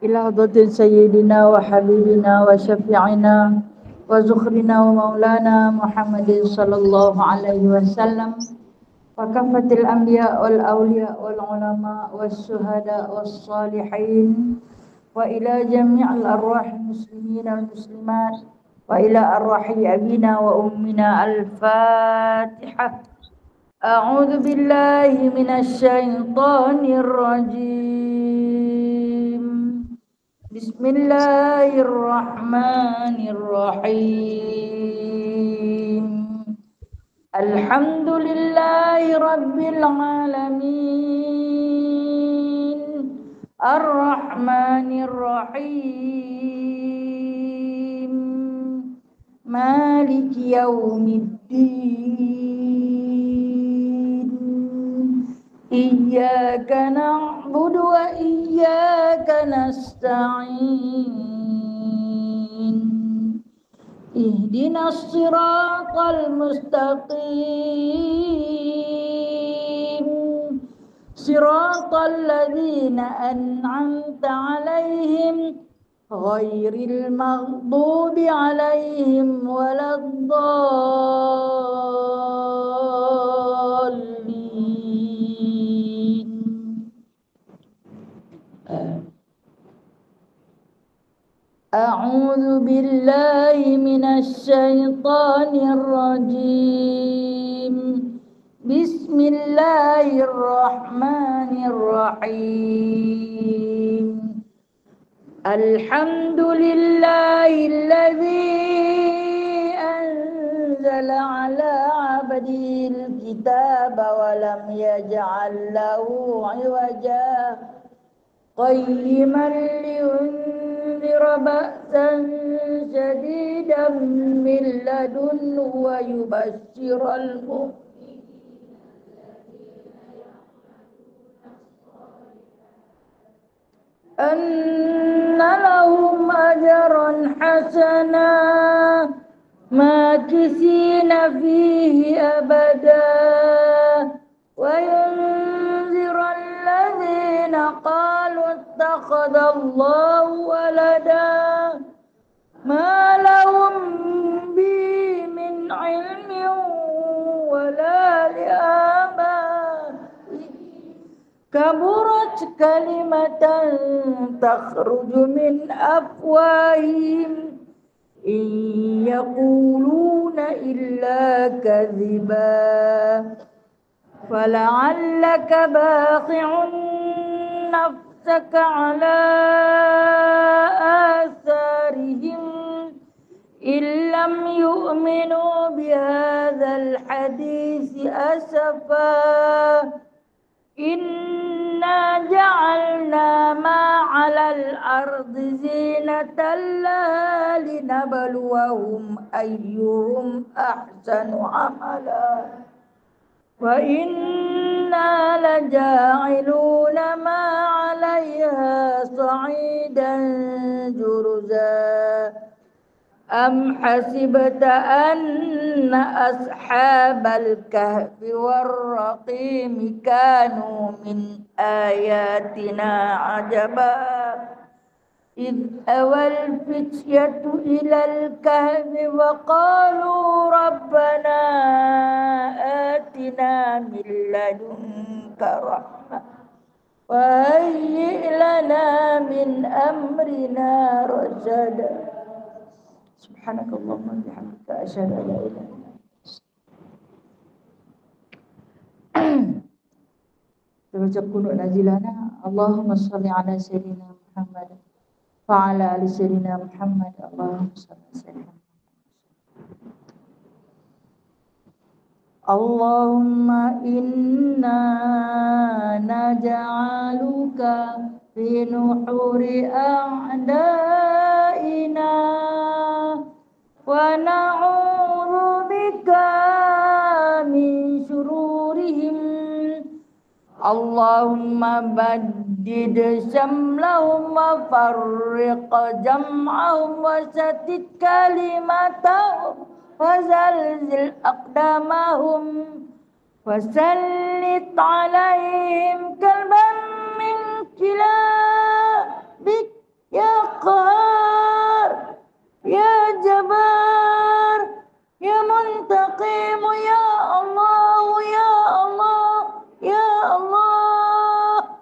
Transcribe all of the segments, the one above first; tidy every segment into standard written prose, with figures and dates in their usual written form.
إلى حضرة سيدنا وحبيبنا وشفيعنا وزخرنا ومولانا محمد صلى الله عليه وسلم وكافة الأنبياء والأولياء والعلماء والشهداء والصالحين وإلى جميع الأرواح المسلمين والمسلمات وإلى أرواح أبينا وأمنا. الفاتحة. أعوذ بالله من الشيطان الرجيم. بسم الله الرحمن الرحيم. الحمد لله رب العالمين الرحمن الرحيم مالك يوم الدين إياك نعبد وإياك نستعين اهدنا الصراط المستقيم صراط الذين أنعمت عليهم غير المغضوب عليهم ولا الضالين. أعوذ بالله من الشيطان الرجيم. بسم الله الرحمن الرحيم. الحمد لله الذي أنزل على عبده الكتاب ولم يجعل له عوجا قيما لينذر بأسا شديدا من لدنه ويبشر المؤمنين أن لهم أجرا حسنا ماكثين فيه أبدا وينذر الذين قالوا اتخذ الله ولدا ما لهم به من علم ولا لآبائهم كبرت كلمة تخرج من أفواههم إن يقولون إلا كذبا فلعلك باخع نفسك على آثارهم إن لم يؤمنوا بهذا الحديث أسفا إنا جعلنا ما على الأرض زينة لها لنبلوهم أيهم أحسن عملا وإنا لجاعلون ما عليها صعيدا جرزا أم حسبت أن أصحاب الكهف والرقيم كانوا من آياتنا عجبا إذ أوى الفتية إلى الكهف وقالوا ربنا آتنا من لدنك رحمة وهيئ لنا من أمرنا رشدا سبحانك اللهم وبحمدك أشهد أن لا إله إلا أنت. Baca kunut nazilana Allahumma shalli ala sayyidina Muhammad wa ala ali sayyidina Muhammad. Allahumma shalli ala sayyidina Allahumma inna naj'aluka fi nuhuri a'daina wa na'udzu bika min syururihim. Allahumma baddid syamlahum wa farriq jam'ahum wa shatit kalimatahum wa zalzil aqdamahum wa sallit alaihim kalban min kilabik ya Qahar, ya Jabbar, ya Muntaqim, ya Allah, ya Allah, ya Allah.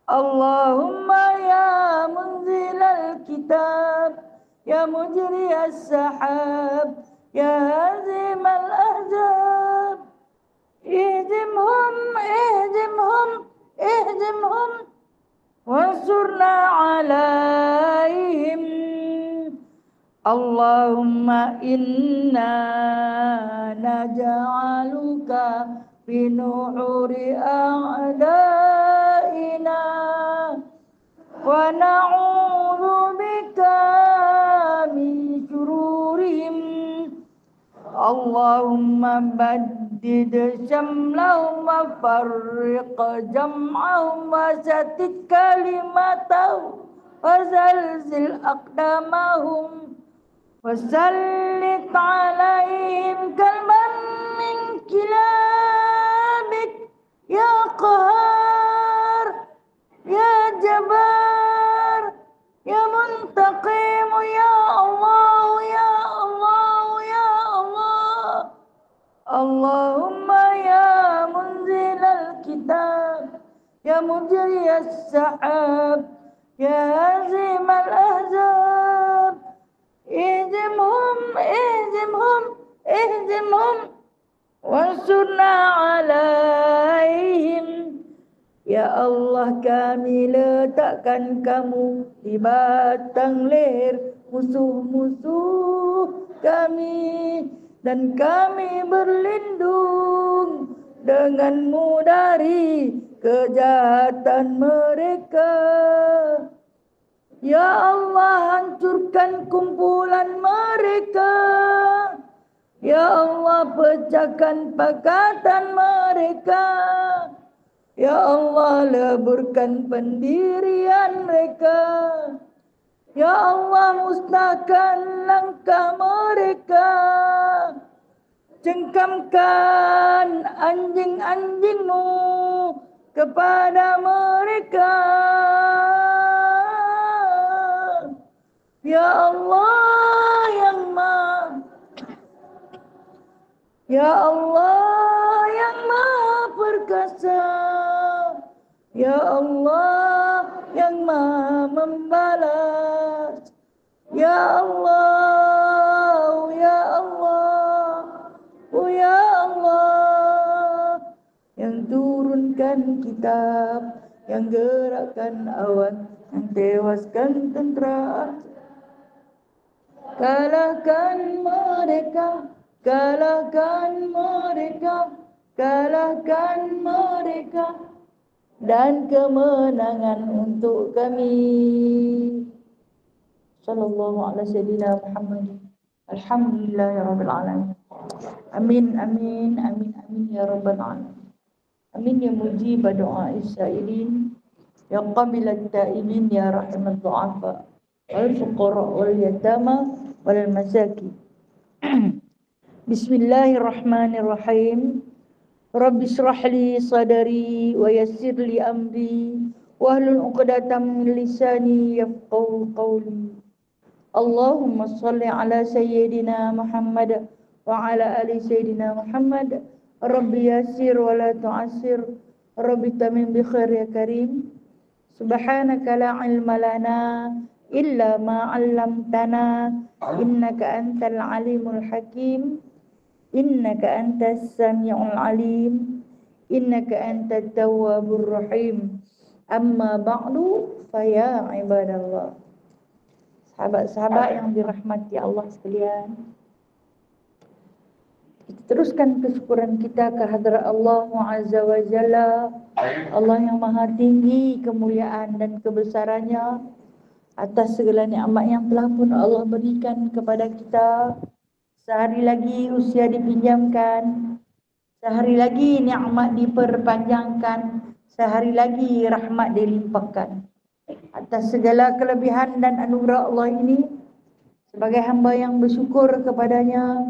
Allahumma ya munzilal kitab, ya mujriyas sahab, ya hazimal ahzab, ihzimhum, ihzimhum, ihzimhum, wansurna alaihim. Allahumma inna naj'aluka fi nuhuri a'daina wa na'udzu bika min syururihim. Allahumma baddid syamlahum wa farriq jam'ahum wa shatit kalimatahum wa zalzil aqdamahum wasallit alaihim kalban min kilabik, ya Qahar, ya Jabbar, ya Muntaqim, ya Allah, ya Allah, ya Allah. Allahumma ya munzilal kitab, ya mujriyas sahab, ya hazimal ahzab, ihzimhum, ihzimhum, ihzimhum, wansurna alaihim. Ya Allah, kami letakkan kamu di batang leher musuh-musuh kami, dan kami berlindung denganmu dari kejahatan mereka. Ya Allah, hancurkan kumpulan mereka. Ya Allah, pecahkan pakatan mereka. Ya Allah, leburkan pendirian mereka. Ya Allah, musnahkan langkah mereka. Cengkamkan anjing-anjingmu kepada mereka. Ya Allah yang Maha, Ya Allah yang Maha Perkasa, Ya Allah yang Maha Membalas, Ya Allah, Ya Allah, oh Ya Allah, yang turunkan kitab, yang gerakkan awan, yang tewaskan tentera. Kalahkan mereka, kalahkan mereka, kalahkan mereka, dan kemenangan untuk kami. Sallallahu alaihi wasallam Muhammad. Alhamdulillah ya rabbil alamin. Amin amin amin amin ya rabbal alamin. Amin ya mujib doa as-sa'ilin, ya qabil at-ta'imin, ya rahimat du'afa wal fuqara wal yatama wal masakin. Bismillahirrahmanirrahim. Rabbi shrah li sadri wa yassir li amri wahlul 'uqdatam min lisani yafqahu qawli. Allahumma shalli ala sayyidina Muhammad wa ala ali sayyidina Muhammad. Rabbi yassir wa la tu'assir, Rabbi tamim bi khair ya karim. Subhanaka la ilma lana illa ma 'allamtana, innaka antal alimul hakim. Innaka antas sami'ul alim, innaka antat tawwabur rahim. Amma ba'du, fa ya ibadallah. Sahabat-sahabat yang dirahmati Allah sekalian, kita teruskan kesyukuran kita ke hadrat Allah Azza wa Jalla, Allah yang maha tinggi kemuliaan dan kebesarannya, atas segala nikmat yang telah pun Allah berikan kepada kita. Sehari lagi usia dipinjamkan, sehari lagi nikmat diperpanjangkan, sehari lagi rahmat dilimpahkan. Atas segala kelebihan dan anugerah Allah ini, sebagai hamba yang bersyukur kepadanya,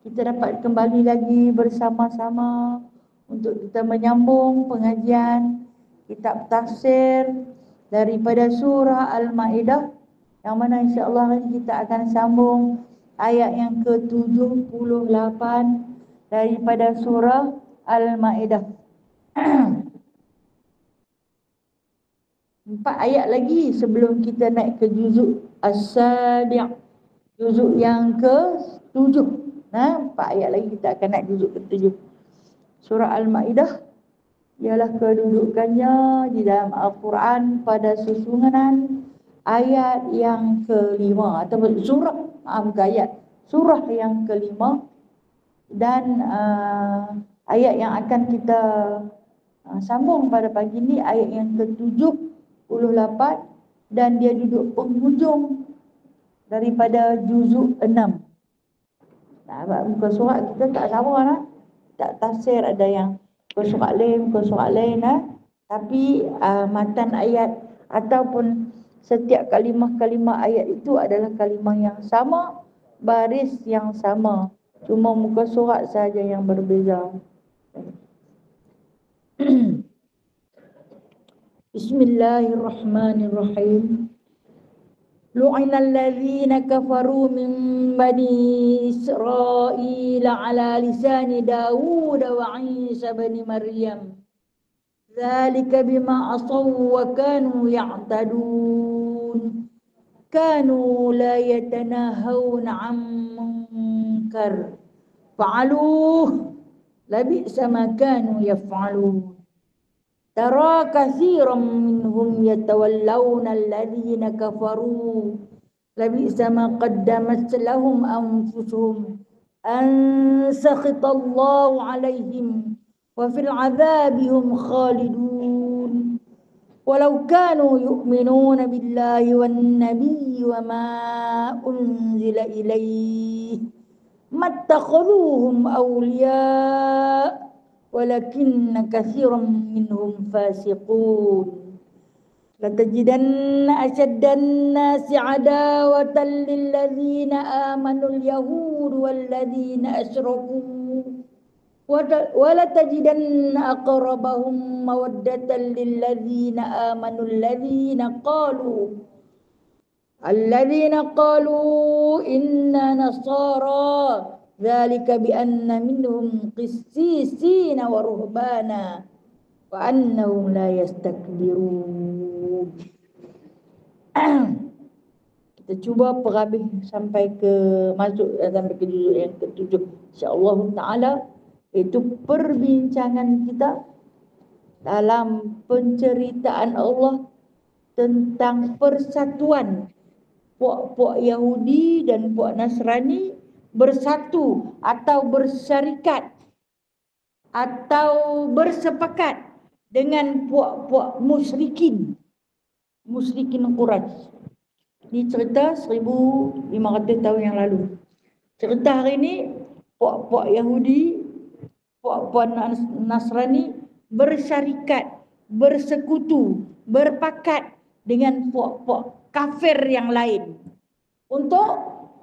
kita dapat kembali lagi bersama-sama untuk kita menyambung pengajian kitab tafsir daripada surah Al-Ma'idah Yang mana insya-Allah hari ini kita akan sambung ayat yang ke-78 daripada surah Al-Maidah. 4 ayat lagi sebelum kita naik ke juzuk As-Sabi', juzuk yang ke-7. 4 ayat lagi kita akan naik juzuk ke-7. Surah Al-Maidah ialah kedudukannya di dalam Al-Quran pada susunan ayat yang kelima atau surah, surah yang kelima, dan ayat yang akan kita sambung pada pagi ini ayat yang ke-78 dan dia duduk penghujung daripada juzuk 6. Muka surat kita tak sama lah, tak tafsir, ada yang muka surat lain tapi matan ayat ataupun setiap kalimah-kalimah ayat itu adalah kalimah yang sama, baris yang sama, cuma muka surat saja yang berbeza. Bismillahirrahmanirrahim. Lu'inal ladzina kafaru min bani Israil ala lisani Dawud wa Isa bin Maryam. Dzalika bima asaw wa kanu ya'tadun. Kanu la yatanahawna 'an munkar fa'aluhu labi'sa ma kanu yaf'alun. Tara katsiran minhum yatawallawna alladhina kafaru labi'sa ma qaddamat lahum anfusuhum an sakhitallahu 'alaihim wa fil 'adzabi hum khalidun. Walau kanu yu'minuna billahi wan nabiyyi wa ma unzila ilaihi mattakhadhuhum awliya walakinna katsiran minhum fasiqun. Latajidanna ashaddan nasi adawatan lil ladzina amanu al yahud wal ladzina asyraku wa latajidanna aqrabahum mawaddatan lil ladzina amanu alladhina qalu inna nasara dzalika bi anna minhum qissisina wa ruhbana wa annahum la yastakbirun. Kita cuba perhabis sampai ke juzuk yang ke-7 insya-Allah taala. Itu perbincangan kita dalam penceritaan Allah tentang persatuan puak-puak Yahudi dan puak Nasrani bersatu atau bersyarikat atau bersepakat dengan puak-puak musyrikin Quraisy. Ini cerita 1500 tahun yang lalu. Cerita hari ini puak-puak Yahudi, puak-puak Nasrani bersyarikat, bersekutu, berpakat dengan puak-puak kafir yang lain untuk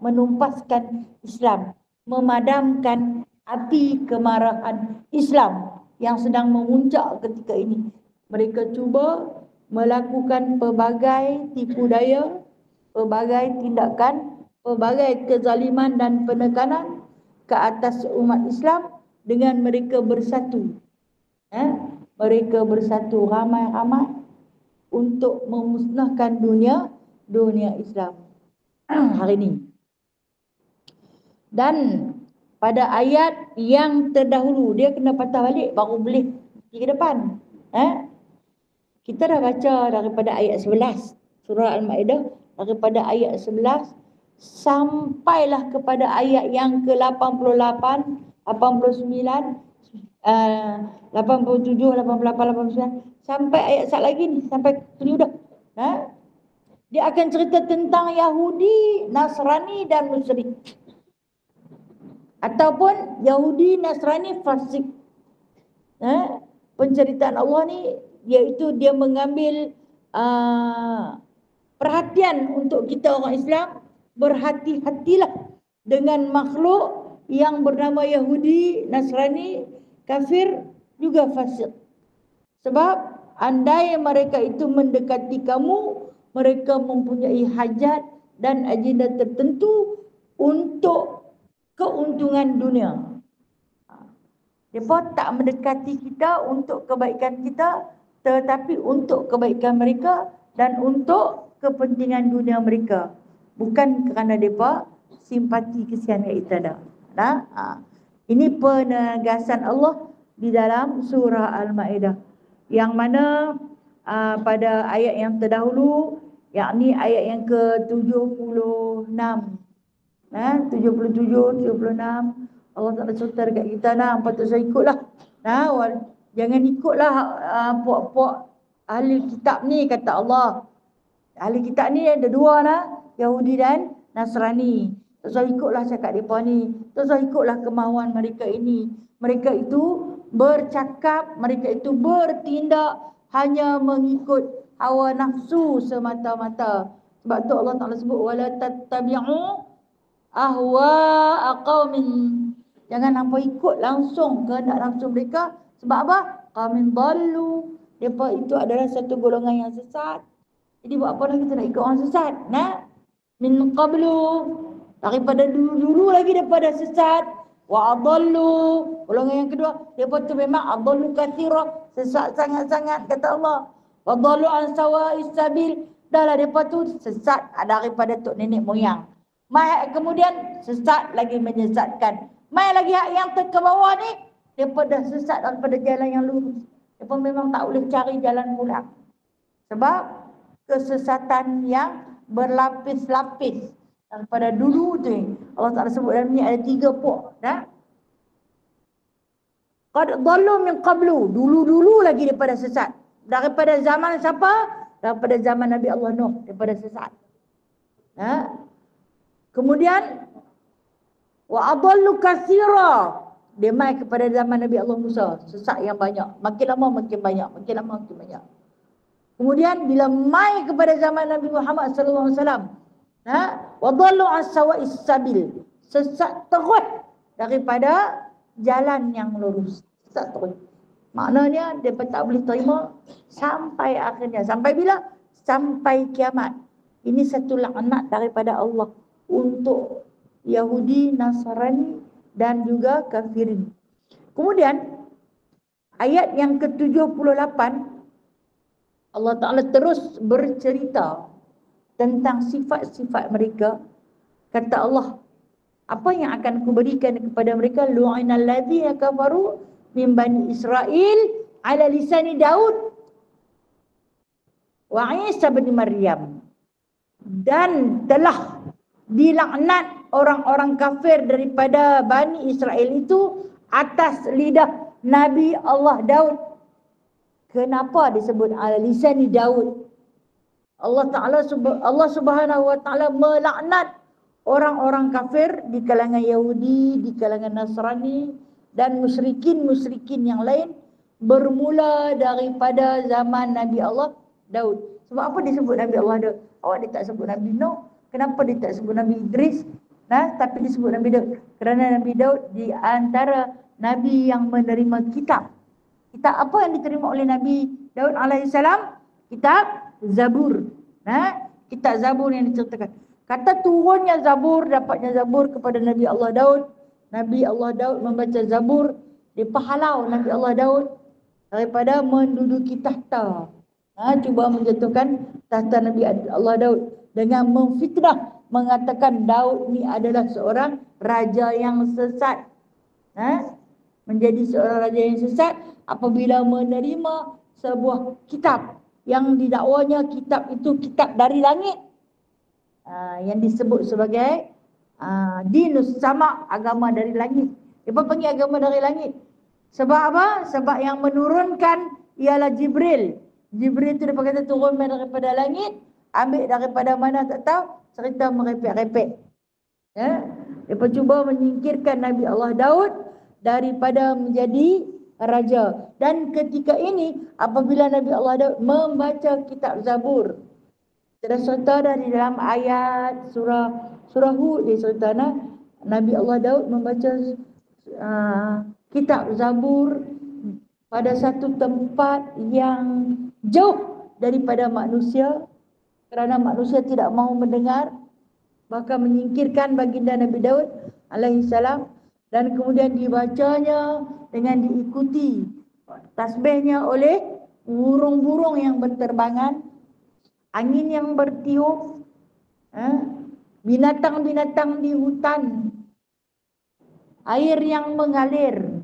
menumpaskan Islam, memadamkan api kemarahan Islam yang sedang memuncak ketika ini. Mereka cuba melakukan pelbagai tipu daya, pelbagai tindakan, pelbagai kezaliman dan penekanan ke atas umat Islam dengan mereka bersatu. Mereka bersatu ramai-ramai untuk memusnahkan dunia Islam hari ini. Dan pada ayat yang terdahulu, dia kena patah balik baru boleh pergi ke depan. Kita dah baca daripada ayat 11 surah Al-Maidah, daripada ayat 11 sampailah kepada ayat yang ke-88, 89, 87, 88, 89, sampai ayat sat lagi ni, sampai ni dah. Dia akan cerita tentang Yahudi, Nasrani dan musyrik. Ataupun Yahudi, Nasrani, fasik. Penceritaan Allah ni iaitu dia mengambil perhatian untuk kita orang Islam. Berhati-hatilah dengan makhluk yang bernama Yahudi, Nasrani, kafir, juga fasik. Sebab andai mereka itu mendekati kamu, mereka mempunyai hajat dan agenda tertentu untuk keuntungan dunia. Mereka tak mendekati kita untuk kebaikan kita, tetapi untuk kebaikan mereka dan untuk kepentingan dunia mereka. Bukan kerana mereka simpati kesian kat kita dah. Ini penegasan Allah di dalam surah Al-Ma'idah, yang mana pada ayat yang terdahulu, yakni ayat yang ke-76, 77, 76, Allah Ta'ala cerita dekat kita, patut saya ikutlah. Jangan ikutlah puak-puak ahli kitab ni, kata Allah. Ahli kitab ni ada dua Yahudi dan Nasrani. Tak usah ikutlah cakap mereka ni. Tak usah ikutlah kemahuan mereka ini. Mereka itu bercakap, mereka itu bertindak hanya mengikut hawa nafsu semata-mata. Sebab tu Allah Ta'ala sebut wala tattabi'u ahwa'a qaumin. Jangan hampa ikut langsung kehendak nafsu mereka. Sebab apa? Qaumin dallu. Mereka itu adalah satu golongan yang sesat. Jadi buat apa dah kita nak ikut orang sesat? Min qablu, daripada dulu lagi daripada sesat. Wa adallu, golongan yang kedua, mereka tu memang adallu katsira, sesat sangat-sangat, kata Allah. Wa adallu an sawa'is sabil, dahlah mereka tu sesat daripada tok nenek moyang. Mai kemudian sesat lagi menyesatkan. Mai lagi yang ke bawah ni, mereka dah sesat daripada jalan yang lurus. Mereka memang tak boleh cari jalan pulang. Sebab kesesatan yang berlapis-lapis daripada dulu tu. Allah Ta'ala sebut dalam ni ada 3 puak. Qad dhallu min qablu. Dulu-dulu lagi daripada sesat. Daripada zaman siapa? Daripada zaman Nabi Allah Nuh, daripada sesat. Kemudian wa adallu katsira. Dia mai kepada zaman Nabi Allah Musa, sesat yang banyak. Makin lama makin banyak, makin lama makin banyak. Kemudian bila mai kepada zaman Nabi Muhammad sallallahu alaihi wasallam, wa dhallu as-sawa'is sabil, sesat terus daripada jalan yang lurus. Sesat terus. Maknanya dia tak boleh terima sampai akhirnya. Sampai bila? Sampai kiamat. Ini satu laknat daripada Allah untuk Yahudi, Nasrani dan juga kafirin. Kemudian ayat yang ke-78, Allah Ta'ala terus bercerita tentang sifat-sifat mereka. Kata Allah, apa yang akan kuberikan kepada mereka? Lu'inal ladzina kafaru min bani Israel ala lisani Daud wa Isa bin Maryam. Dan telah dilaknat orang-orang kafir daripada Bani Israel itu atas lidah Nabi Allah Daud. Kenapa disebut ala lisani Daud? Allah Subhanahu wa taala melaknat orang-orang kafir di kalangan Yahudi, di kalangan Nasrani dan musyrikin yang lain bermula daripada zaman Nabi Allah Daud. Sebab apa disebut Nabi Allah Daud? Awak dia tak sebut Nabi Nuh. Kenapa dia tak sebut Nabi Idris? Tapi disebut Nabi Daud. Kerana Nabi Daud di antara Nabi yang menerima kitab. Kitab apa yang diterima oleh Nabi Daud alaihissalam? Kitab Zabur. Kitab Zabur yang diceritakan. Kata turunnya Zabur, dapatnya Zabur kepada Nabi Allah Daud. Nabi Allah Daud membaca Zabur. Dia pahalau Nabi Allah Daud daripada menduduki tahta. Cuba menjatuhkan tahta Nabi Allah Daud dengan memfitnah, mengatakan Daud ni adalah seorang raja yang sesat. Menjadi seorang raja yang sesat apabila menerima sebuah kitab yang didakwanya kitab itu kitab dari langit, yang disebut sebagai dinus sama, agama dari langit. Dia panggil agama dari langit sebab apa? Sebab yang menurunkan ialah Jibril. Jibril itu dia kata turun daripada langit, ambil daripada mana tak tahu, cerita merepek-repek. Dia cuba menyingkirkan Nabi Allah Daud daripada menjadi raja. Dan ketika ini apabila Nabi Allah Daud membaca kitab Zabur, kita cerita dah di dalam ayat surah Hud, dia cerita Nabi Allah Daud membaca kitab Zabur pada satu tempat yang jauh daripada manusia, kerana manusia tidak mau mendengar, bahkan menyingkirkan baginda Nabi Daud alaihi salam, dan kemudian dibacanya dengan diikuti tasbihnya oleh burung-burung yang berterbangan, angin yang bertiup, binatang-binatang di hutan, air yang mengalir,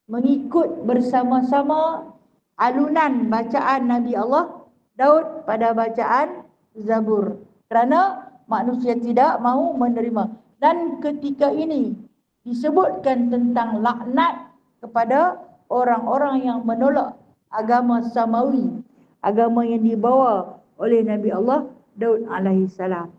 mengikut bersama-sama alunan bacaan Nabi Allah Daud pada bacaan Zabur, kerana manusia tidak mau menerima. Dan ketika ini disebutkan tentang laknat kepada orang-orang yang menolak agama samawi, agama yang dibawa oleh Nabi Allah Daud alaihi salam.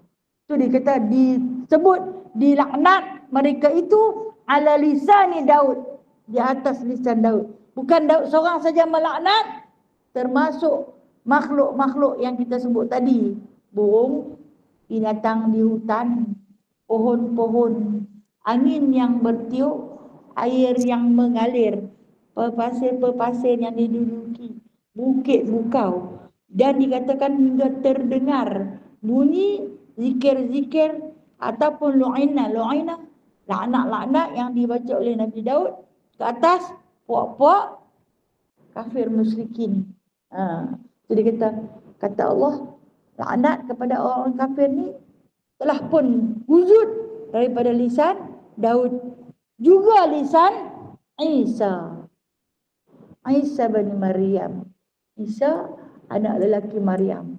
Itu dikata disebut dilaknat mereka itu ala lisani Daud, di atas lisan Daud. Bukan Daud seorang saja melaknat, termasuk makhluk-makhluk yang kita sebut tadi, burung, binatang di hutan, pohon-pohon, angin yang bertiup, air yang mengalir, pepasir-pepasir yang diduduki, bukit bukau, dan dikatakan hingga terdengar bunyi zikir-zikir ataupun lu'ina, laknat-laknat yang dibaca oleh Nabi Daud ke atas puak-puak kafir musyrikin. Jadi kata Allah, laknat kepada orang kafir ni telah pun wujud daripada lisan Daud, juga lisan Isa bin Maryam. Isa anak lelaki Maryam.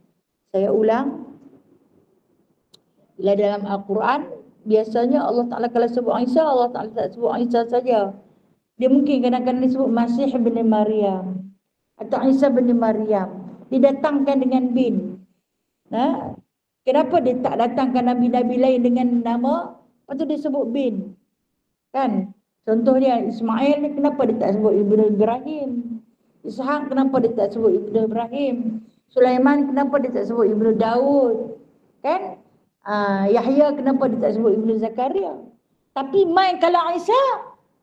Saya ulang, bila dalam Al-Quran biasanya Allah Ta'ala kalau sebut Isa, Allah Ta'ala tak sebut Isa saja. Dia mungkin kadang-kadang disebut Masih bin Maryam atau Isa bin Maryam, didatangkan dengan bin. Kenapa dia tak datangkan nabi-nabi lain dengan nama, lepas tu dia sebut bin? Kan? Contohnya Ismail ni, kenapa dia tak sebut Ibnu Ibrahim? Ishak, kenapa dia tak sebut Ibnu Ibrahim? Sulaiman, kenapa dia tak sebut Ibnu Daud? Kan? Yahya, kenapa dia tak sebut Ibnu Zakaria? Tapi main kalau Isa,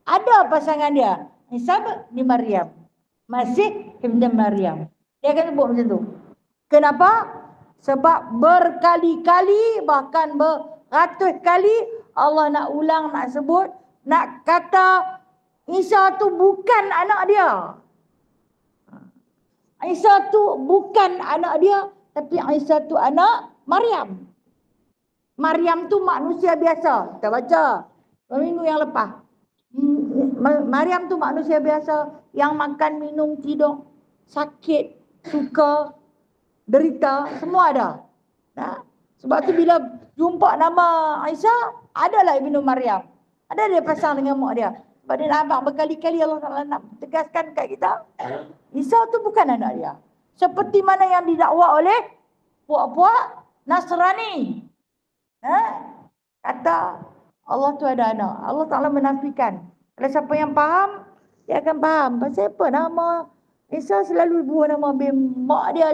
ada pasangan dia, Isa bin Maryam, Masih bin Maryam. Dia akan sebut macam tu. Kenapa? Sebab berkali-kali, bahkan beratus kali Allah nak ulang, nak sebut, nak kata Isa tu bukan anak dia. Isa tu bukan anak dia, tapi Isa tu anak Maryam. Maryam tu manusia biasa. Kita baca minggu yang lepas. Maryam tu manusia biasa yang makan, minum, tidur, sakit, suka, derita, semua ada. Sebab tu bila jumpa nama Isa, adalah Ibnu Maryam. Ada dia pasang dengan mak dia. Sebab dia nampak berkali-kali Allah Ta'ala nak tegaskan kat kita, Isa tu bukan anak dia. Seperti mana yang didakwa oleh puak-puak Nasrani. Kata Allah tu ada anak. Allah Ta'ala menafikan. Kalau siapa yang faham, dia akan faham. Pasal apa nama Isa selalu buah nama mak dia.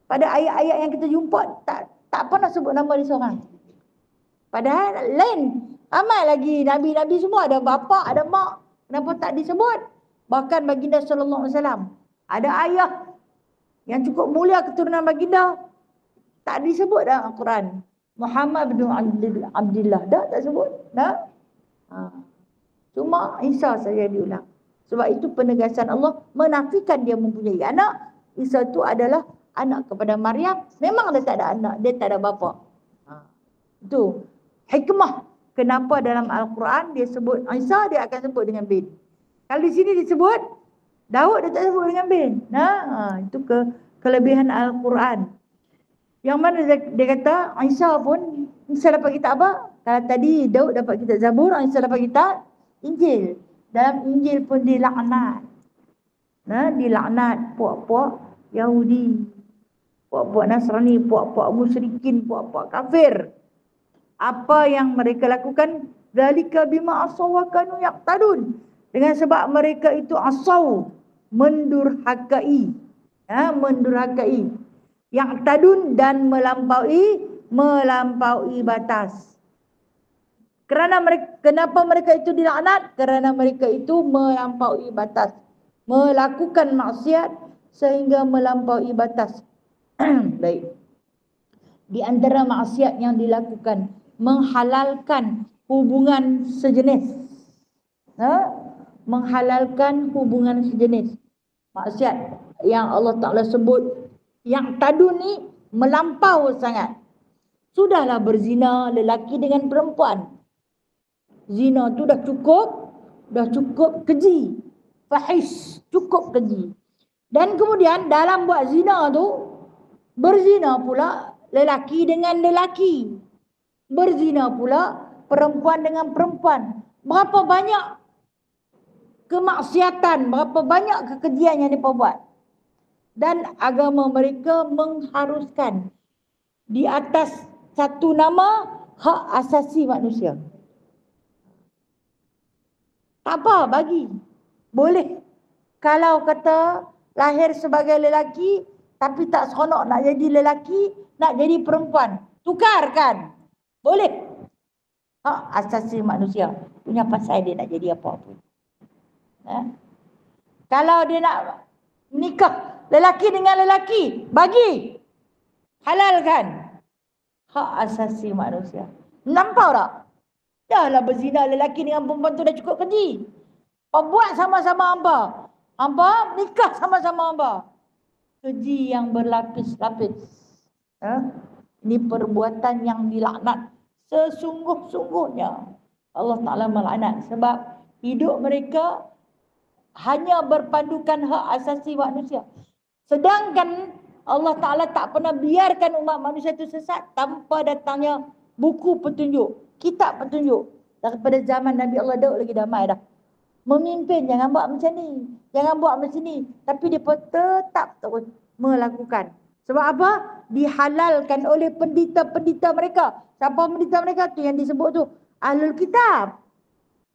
Pada ayat-ayat yang kita jumpa, tak pernah sebut nama dia seorang. Padahal lain, ramai lagi Nabi-Nabi semua ada bapa, ada mak. Kenapa tak disebut? Bahkan baginda sallallahu alaihi wasallam ada ayah yang cukup mulia keturunan baginda, tak disebut dalam Al-Quran. Muhammad bin Abdullah, tak sebut. Cuma Isa saja diulang. Sebab itu penegasan Allah menafikan dia mempunyai anak. Isa itu adalah anak kepada Maryam. Memang dia tak ada anak, dia tak ada bapa. Itu hikmah kenapa dalam Al-Quran dia sebut Isa, dia akan sebut dengan bin. Kalau di sini disebut Daud, dia tak sebut dengan bin. Itu kelebihan Al-Quran. Yang mana dia kata Isa pun, Isa dapat kitab apa? Kalau tadi Daud dapat kitab Zabur, Isa dapat kitab Injil. Dalam Injil pun dilaknat. Dilaknat puak-puak Yahudi, puak-puak Nasrani, puak-puak musyrikin, puak-puak kafir. Apa yang mereka lakukan? Zalika bima asaw wa kanu yaqtadun. Dengan sebab mereka itu asaw, mendurhakai. Mendurhakai. Yaqtadun, dan melampaui batas. Kenapa mereka itu dilaknat? Kerana mereka itu melampaui batas. Melakukan maksiat sehingga melampaui batas. Baik. Di antara maksiat yang dilakukan, menghalalkan hubungan sejenis. Menghalalkan hubungan sejenis. Maksiat yang Allah Ta'ala sebut, yang tadun ni melampau sangat. Sudahlah berzina lelaki dengan perempuan. Zina tu dah cukup keji. Fahish, cukup keji. Dan kemudian dalam buat zina tu, berzina pula lelaki dengan lelaki. Berzina pula perempuan dengan perempuan. Berapa banyak kemaksiatan, berapa banyak kekejian yang mereka buat. Dan agama mereka mengharuskan di atas satu nama hak asasi manusia. Tak apa, bagi. Boleh. Kalau kata lahir sebagai lelaki tapi tak seronok nak jadi lelaki, nak jadi perempuan, tukarkan. Boleh. Hak asasi manusia. Punya pasal dia nak jadi apa-apa. Kalau dia nak nikah lelaki dengan lelaki, bagi. Halalkan. Hak asasi manusia. Nampak tak? Dahlah berzina lelaki dengan perempuan tu dah cukup keji. Buat sama-sama hamba. Hamba nikah sama-sama hamba. Keji yang berlapis-lapis. Ini perbuatan yang dilaknat sesungguh-sungguhnya. Allah Ta'ala melaknat sebab hidup mereka hanya berpandukan hak asasi manusia. Sedangkan Allah Ta'ala tak pernah biarkan umat manusia itu sesat tanpa datangnya buku petunjuk, kitab petunjuk. Daripada zaman Nabi Allah Daud lagi damai dah. Memimpin, jangan buat macam ni, jangan buat macam ni. Tapi dia tetap terus melakukan. Sebab apa? Dihalalkan oleh pendeta-pendeta mereka. Siapa pendeta mereka tu yang disebut tu? Ahlul Kitab.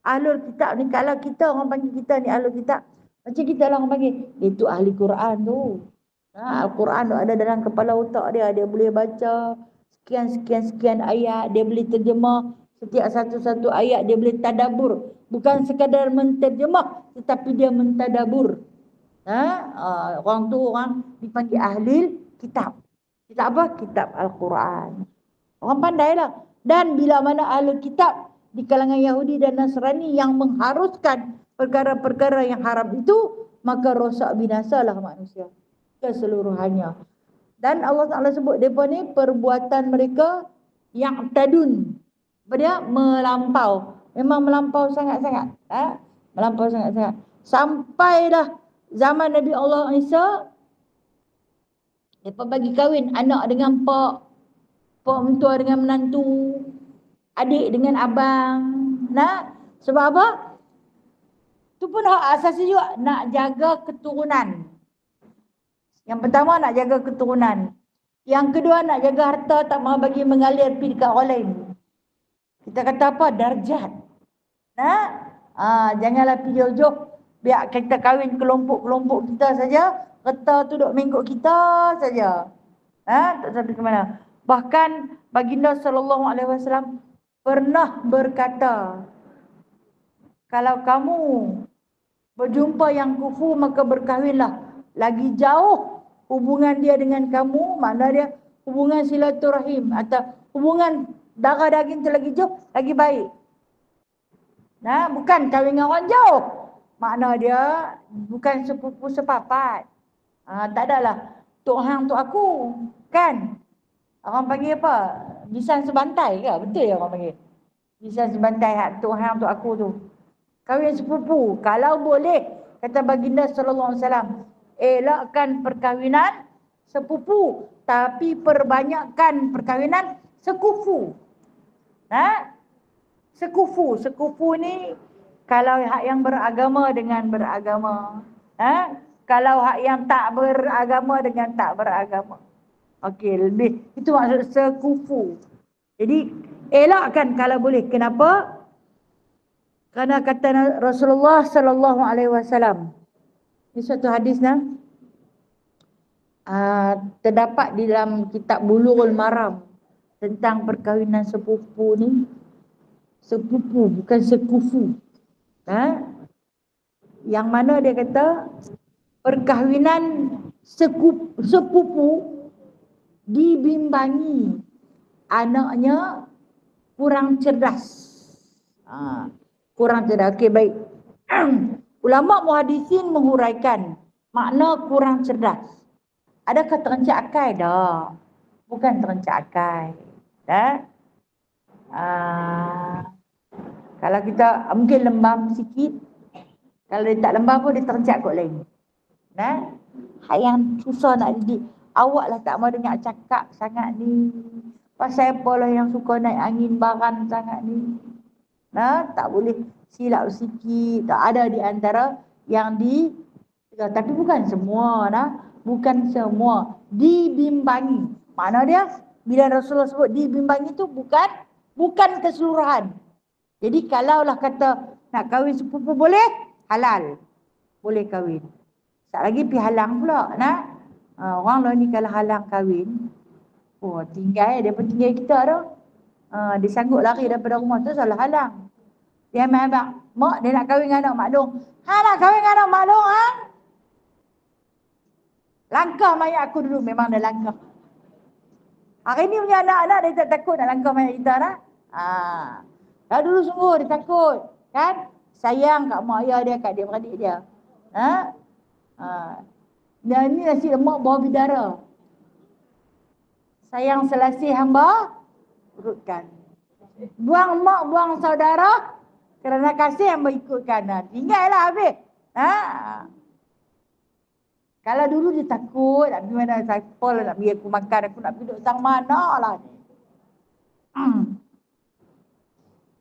Ahlul Kitab ni, kalau kita orang panggil kita ni Ahlul Kitab, macam kita lah orang panggil, itu ahli Quran tu. Al-Quran tu ada dalam kepala otak dia. Dia boleh baca sekian ayat, dia boleh terjemah setiap satu-satu ayat, dia boleh tadabbur. Bukan sekadar menterjemah, tetapi dia mentadabbur. Orang tu orang dipanggil ahli kitab. Kitab apa? Kitab Al-Quran. Orang pandai lah. Dan bila mana ahli kitab di kalangan Yahudi dan Nasrani yang mengharuskan perkara-perkara yang haram itu, maka rosak binasalah manusia keseluruhannya. Dan Allah Ta'ala sebut mereka ni perbuatan mereka yang tadun. Dia melampau. Memang melampau sangat-sangat. Melampau sangat-sangat. Sampailah zaman Nabi Allah Isa, mereka bagi kahwin anak dengan pak mentua dengan menantu, adik dengan abang. Sebab apa? Itu pun hak asasi juga, nak jaga keturunan. Yang pertama nak jaga keturunan. Yang kedua nak jaga harta, tak mahu bagi mengalir pergi dekat orang lain. Kita kata apa? Darjat. Janganlah pergi jauh-jauh. Biar kita kahwin kelompok-kelompok kita saja. Harta tu duk mengikut kita saja. Tak sampai ke mana. Bahkan baginda SAW pernah berkata, kalau kamu berjumpa yang kufu, maka berkahwinlah. Lagi jauh hubungan dia dengan kamu, makna dia hubungan silaturahim atau hubungan darah daging tu lagi jauh, lagi baik. Bukan kahwin dengan orang jauh. Makna dia bukan sepupu sepapat. Tak adalah tok hang tok aku, kan? Orang panggil apa? Bisan sebantai ke? Betul ya orang panggil? Bisan sebantai hak tok hang tok aku tu. Kahwin sepupu, kalau boleh, kata baginda sallallahu alaihi wasallam, elakkan perkahwinan sepupu, tapi perbanyakkan perkahwinan sekufu. Sekufu ni kalau hak yang beragama dengan beragama. Kalau hak yang tak beragama dengan tak beragama. Okey, lebih itu maksud sekufu. Jadi elakkan kalau boleh. Kenapa? Kerana kata Rasulullah sallallahu alaihi wasallam. Ini satu hadis terdapat di dalam kitab Bulughul Maram tentang perkahwinan sepupu ni. Sepupu, bukan sekufu. Yang mana dia kata perkahwinan sepupu dibimbangi anaknya kurang cerdas. Kurang cerdas. Okey, baik. Ulama muhaddisin menghuraikan makna kurang cerdas. Adakah terancam akal? Tak. Bukan terancam akal. Kalau kita mungkin lembam sikit, kalau dia tak lembam pun dia terancam kot lain. Yang susah nak didik. Awak lah tak mau dengar cakap sangat ni. Pasal apa lah yang suka naik angin baran sangat ni. Tak boleh silap sikit. Tak ada di antara yang tapi bukan semua. Bukan semua. Dibimbangi. Makna dia, bila Rasulullah sebut dibimbangi tu bukan keseluruhan. Jadi kalaulah kata nak kahwin sepupu boleh, halal. Boleh kahwin. Tak lagi pergi halang pula. Orang lah ni kalau halang kahwin, tinggal dia pun tinggal kita dah. Dia sanggup lari daripada rumah tu salah halang. Dia ambil abang, mak dia nak kahwin dengan anak Mak Long. Nak kahwin dengan anak Mak Long Langkah mayat aku dulu, memang dah langkah. Hari ni punya anak-anak dia tak takut nak langkah mayat kita Dah dulu sungguh dia takut. Kan? Sayang kat mak ayah dia, kat dia beradik dia. Dan ni nasi lemak bawah bidara. Sayang selasih hamba urutkan. Buang mak, buang saudara, kerana kasih hamba ikutkan. Tinggal lah habis. Kalau dulu dia takut, nak pergi mana, siapa lah nak bagi aku makan, aku nak pergi duduk sang mana lah ni.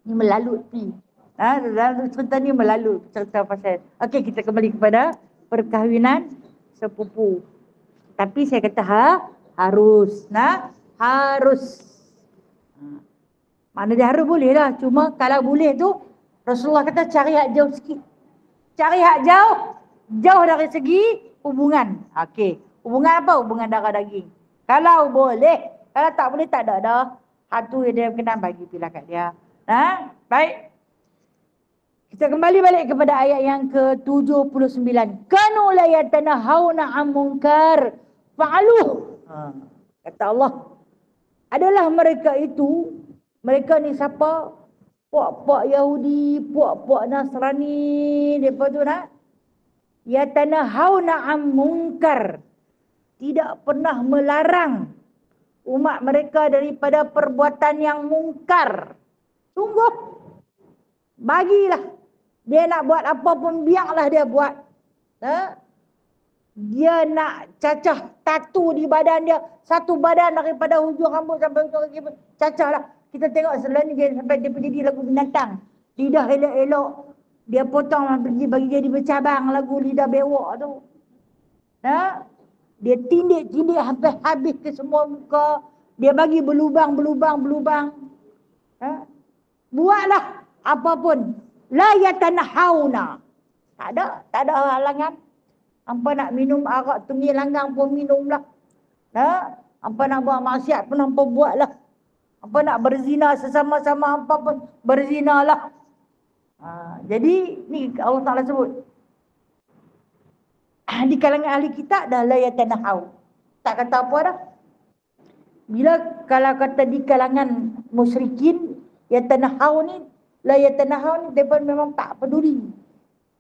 Ni melalut ni. Dalam cerita ni melalut cerita pasal. Okey, kita kembali kepada perkahwinan sepupu. Tapi saya kata harus. Harus. Mana dia harus boleh lah. Cuma kalau boleh tu, Rasulullah kata cari hak jauh sikit. Cari hak jauh dari segi hubungan. Okey. Hubungan apa? Hubungan darah daging. Kalau boleh. Kalau tak boleh, tak ada dah. Hatu yang dia kenal bagi pilah kat dia. Baik. Kita kembali balik kepada ayat yang ke-79. Kanu la yatanahawna 'an munkar fa'aluh. Kata Allah, adalah mereka itu, mereka ni siapa? Puak-puak Yahudi, puak-puak Nasrani, depa tu yatanahawna 'an munkar. Tidak pernah melarang umat mereka daripada perbuatan yang mungkar. Sungguh. Bagilah. Dia nak buat apa pun, biarlah dia buat. Dia nak cacah tatu di badan dia. Satu badan daripada hujung rambut sampai hujung kaki. Cacah lah. Kita tengok selain ni sampai dia jadi lagu binatang. Lidah elok-elok. Dia potong bagi jadi bercabang lagu lidah bewok tu. Dia tindik-tindik sampai habis ke semua muka. Dia bagi berlubang. Buatlah apapun. La yatanahawna. Tak ada halangan. Hampa nak minum arak tunggil langgang pun minumlah. Hampa nak buat maksiat pun hampa buatlah. Hampa nak berzina sesama-sama hampa pun berzinalah. Jadi ni Allah Ta'ala sebut. Di kalangan ahli kitab dah la yatanahaw. Tak kata apa dah. Bila kalau kata di kalangan musyrikin yatanahaw ni, la yatanahaw ni mereka memang tak peduli.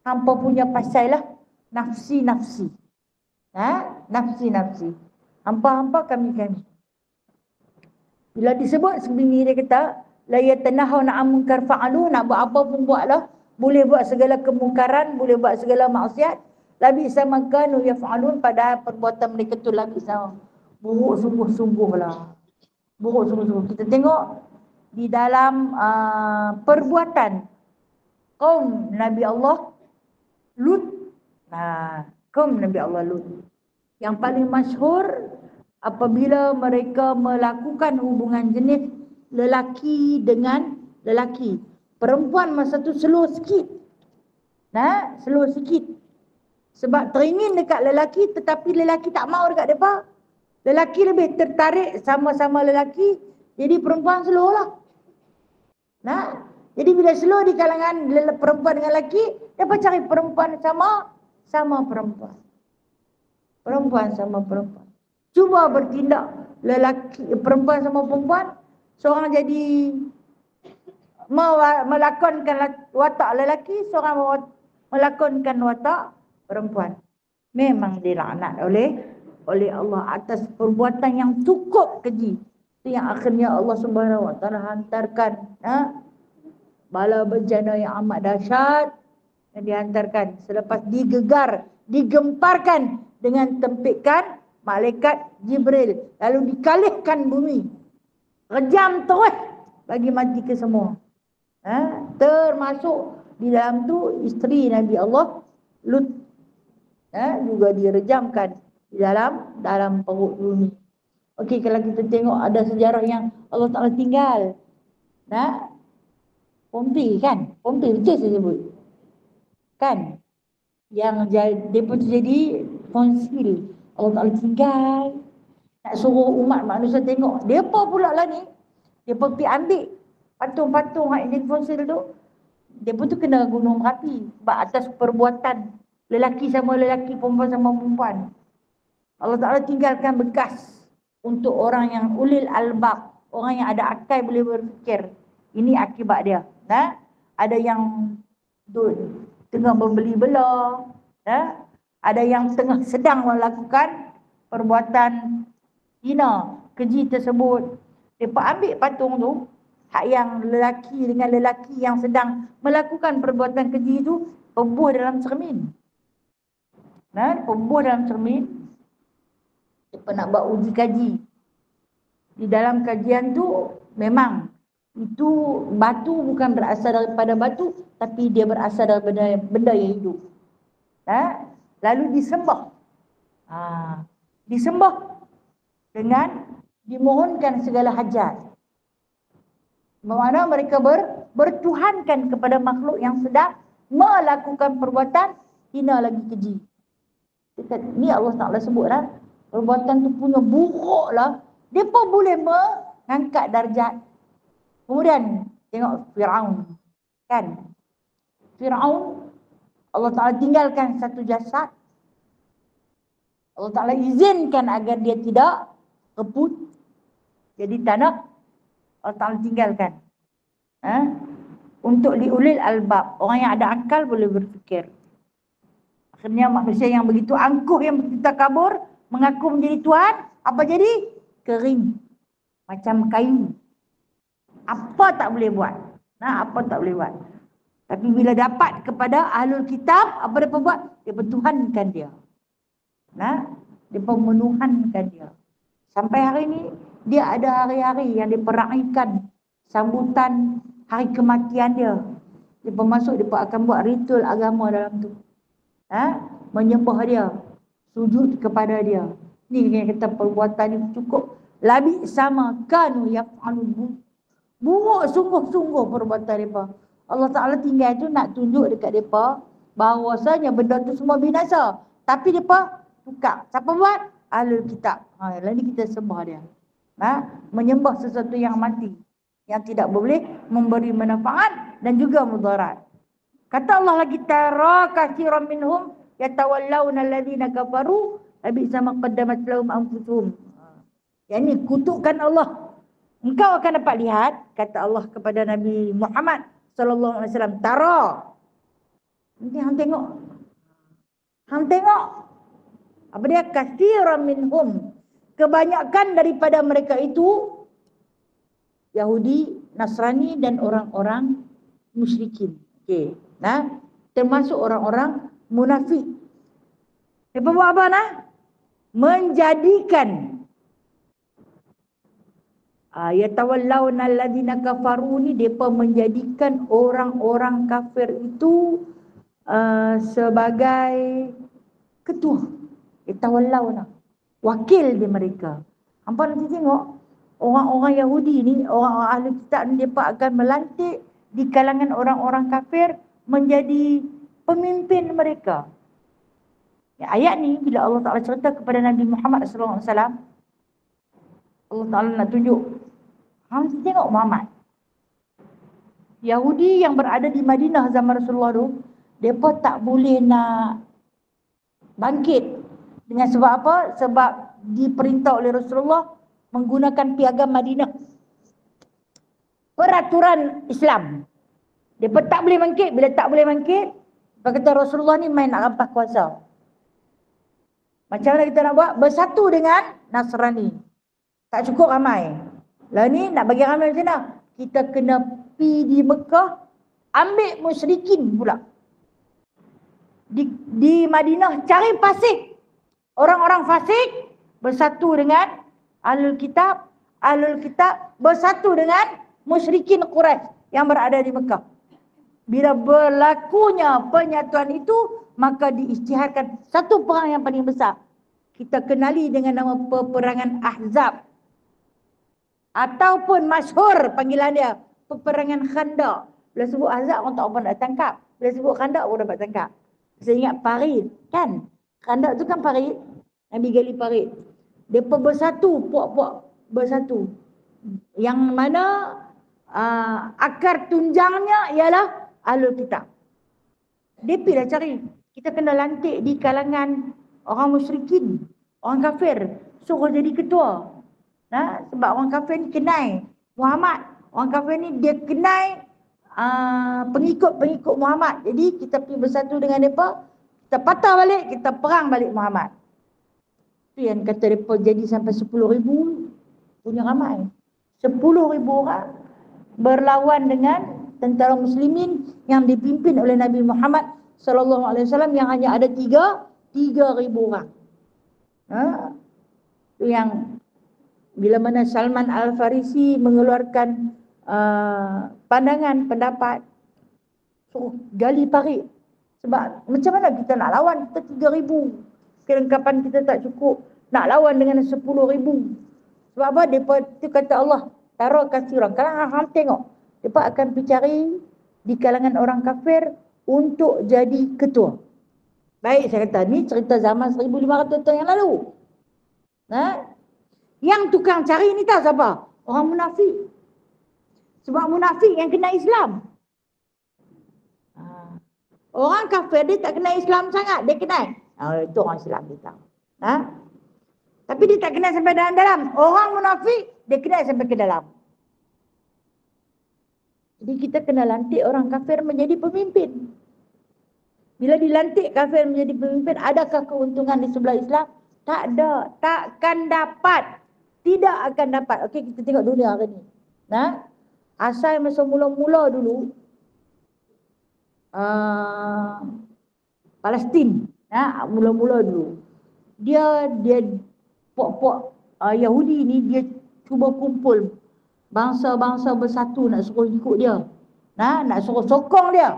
Hampa punya pasal lah nafsi-nafsi. Nafsi-nafsi. Hampa-hampa kami-kami. Bila disebut sebini dia kata la yatanahawna 'an munkar fa'alu, nak buat apa pun buatlah. Boleh buat segala kemungkaran, boleh buat segala maksiat. Labi sama kanu yaf'alun, padahal perbuatan mereka tu labi sama buruk sungguh-sungguh lah. Buruk sungguh-sungguh. Kita tengok di dalam perbuatan kaum Nabi Allah Lut. Kaum Nabi Allah Lut. Yang paling masyhur apabila mereka melakukan hubungan jenis lelaki dengan lelaki. Perempuan masa tu slow sikit. Slow sikit. Sebab teringin dekat lelaki, tetapi lelaki tak mau dekat mereka. Lelaki lebih tertarik sama-sama lelaki, jadi perempuan slow lah. Jadi bila slow di kalangan perempuan dengan lelaki, mereka cari perempuan sama perempuan. Perempuan sama perempuan. Cuba bertindak lelaki, perempuan sama perempuan, seorang jadi melakonkan watak lelaki, seorang melakonkan watak perempuan. Memang dilaknat oleh Allah atas perbuatan yang cukup keji. Itu yang akhirnya Allah Subhanahu Wa Taala hantarkan bala bencana yang amat dahsyat yang dihantarkan selepas digemparkan dengan tempikan malaikat Jibril, lalu dikalihkan bumi, rejam terus bagi mati ke semua. Termasuk di dalam tu isteri Nabi Allah Lut, juga direjamkan di dalam perut bumi. Okey, kalau kita tengok ada sejarah yang Allah Taala tinggal. Pompi kan? Pompi betul saya sebut. Kan? Yang depa tu jadi konsil. Allah Taala tinggal. Nak suruh umat manusia tengok. Depa pula lah ni. Depa pergi ambil patung-patung hak jadi konsil tu. Depa tu kena Gunung Merapi sebab atas perbuatan lelaki sama lelaki, perempuan sama perempuan. Allah Taala tinggalkan bekas untuk orang yang ulil albab, orang yang ada akal boleh berfikir. Ini akibat dia. Ada yang tengah membeli belah, ada yang tengah sedang melakukan perbuatan zina, keji tersebut. Depa ambil patung tu, hak yang lelaki dengan lelaki yang sedang melakukan perbuatan keji tu, pebuh dalam cermin. Pebuh dalam cermin. Depa nak buat uji kaji. Di dalam kajian tu memang itu batu bukan berasal daripada batu, tapi dia berasal daripada benda yang hidup. Lalu disembah. Disembah dengan dimohonkan segala hajat. Bermakna mereka bertuhankan kepada makhluk yang sedang melakukan perbuatan hina lagi keji. Ni Allah Ta'ala sebut lah. Perbuatan tu punya buruk lah. Mereka boleh mengangkat darjat. Kemudian tengok Firaun. Kan? Firaun, Allah Ta'ala tinggalkan satu jasad. Allah Ta'ala izinkan agar dia tidak reput. Jadi tanah Allah Ta'ala tinggalkan. Untuk liulil albab. Orang yang ada akal boleh berfikir. Akhirnya manusia yang begitu angkuh, yang begitu takabur, mengaku menjadi Tuhan, apa jadi? Kering. Macam kayu. Apa tak boleh buat. Apa tak boleh buat. Tapi bila dapat kepada ahlul kitab, apa dia buat? Dia bertuhankan dia. Dia menuhankan dia. Sampai hari ini, dia ada hari-hari yang diperaikan sambutan hari kematian dia. Dia masuk, dia akan buat ritual agama dalam tu. Menyembah dia. Sujud kepada dia. Ni yang kata perbuatan ni cukup. Labi sama kanu yaf'alun. Buruk sungguh-sungguh perbuatan mereka. Allah Ta'ala tinggal tu nak tunjuk dekat mereka bahawasanya benda tu semua binasa. Tapi mereka tukar. Siapa buat? Ahlul kitab. Lalu kita sembah dia. Menyembah sesuatu yang mati. Yang tidak boleh memberi manfaat dan juga mudarat. Kata Allah lagi, tara katsiran minhum yatawallawna alladhina kafaru labisa ma qaddamat lahum anfusuhum. Yang ni kutukan Allah. Engkau akan dapat lihat, kata Allah kepada Nabi Muhammad sallallahu alaihi wasallam, tara. Nanti hang tengok. Hang tengok. Apa dia? Katsiran minhum. Kebanyakan daripada mereka itu Yahudi, Nasrani dan orang-orang musyrikin. Okey. Termasuk orang-orang munafik. Mereka buat apa menjadikan yatawallawna alladhina kafaru ni, mereka menjadikan orang-orang kafir itu sebagai ketua. Yatawallawna, wakil di mereka. Hampa nanti tengok orang-orang Yahudi ni, orang-orang ahli kitab ni, mereka akan melantik di kalangan orang-orang kafir menjadi pemimpin mereka. Ayat ni bila Allah Ta'ala cerita kepada Nabi Muhammad SAW, Allah Ta'ala nak tunjuk, hang tengok Muhammad. Yahudi yang berada di Madinah zaman Rasulullah tu, mereka tak boleh nak bangkit. Dengan sebab apa? Sebab diperintah oleh Rasulullah menggunakan piagam Madinah. peraturan Islam. Dia tak boleh bangkit. Bila tak boleh bangkit, kata Rasulullah ni main nak rampas kuasa. Macam mana kita nak buat? Bersatu dengan Nasrani. Tak cukup ramai. Lah ni nak bagi ramai macam mana? Kita kena pi di Mekah, ambil musyrikin pula. Di Madinah cari fasik. Orang-orang fasik bersatu dengan Ahlul Kitab. Ahlul Kitab bersatu dengan musyrikin Quraisy yang berada di Mekah. Bila berlakunya penyatuan itu, maka diisytiharkan satu perang yang paling besar. Kita kenali dengan nama peperangan Ahzab. Ataupun masyhur panggilan dia, peperangan Khandaq. Bila sebut Ahzab, orang tak apa nak tangkap. Bila sebut Khandaq, orang dapat tangkap. Saya ingat parit, kan? Khandaq tu kan parit. Nabi gali parit. Mereka bersatu, puak-puak bersatu. Yang mana akar tunjangnya ialah Ahlul Kitab. Dia pergi dah cari. Kita kena lantik di kalangan orang musyrikin, orang kafir. Suruh jadi ketua. Sebab orang kafir ni kenal Muhammad. Orang kafir ni dia kenal pengikut-pengikut Muhammad. Jadi kita pergi bersatu dengan mereka. Kita patah balik, kita perang balik Muhammad. Itu yang kata mereka jadi sampai 10,000. Punya ramai. 10,000 orang berlawan dengan tentera muslimin yang dipimpin oleh Nabi Muhammad SAW yang hanya ada 3,000 orang. Itu yang bila mana Salman Al-Farisi mengeluarkan pandangan, pendapat, suruh gali parit. Sebab macam mana kita nak lawan? Kita 3,000. Kelengkapan kita tak cukup. Nak lawan dengan 10,000. Sebab apa? Mereka tu kata Allah, taruh kasih orang. Kalau hang tengok, mereka akan pergi cari di kalangan orang kafir untuk jadi ketua. Baik, saya kata, ni cerita zaman 1,500 tahun yang lalu. Yang tukang cari ni tahu siapa? Orang munafik. Sebab munafik yang kena Islam. Orang kafir dia tak kena Islam sangat. Dia kena. Itu orang Islam dia tahu. Tapi dia tak kena sampai dalam-dalam. Orang munafik dia kena sampai ke dalam. Jadi kita kena lantik orang kafir menjadi pemimpin. Bila dilantik kafir menjadi pemimpin, adakah keuntungan di sebelah Islam? Tak ada. Takkan dapat. Tidak akan dapat. Okey, kita tengok dunia hari ni. Asal masa mula-mula dulu, Palestin, mula-mula dulu, dia puak-puak Yahudi ni, dia cuba kumpul bangsa-bangsa bersatu nak suruh ikut dia. Nak suruh sokong dia.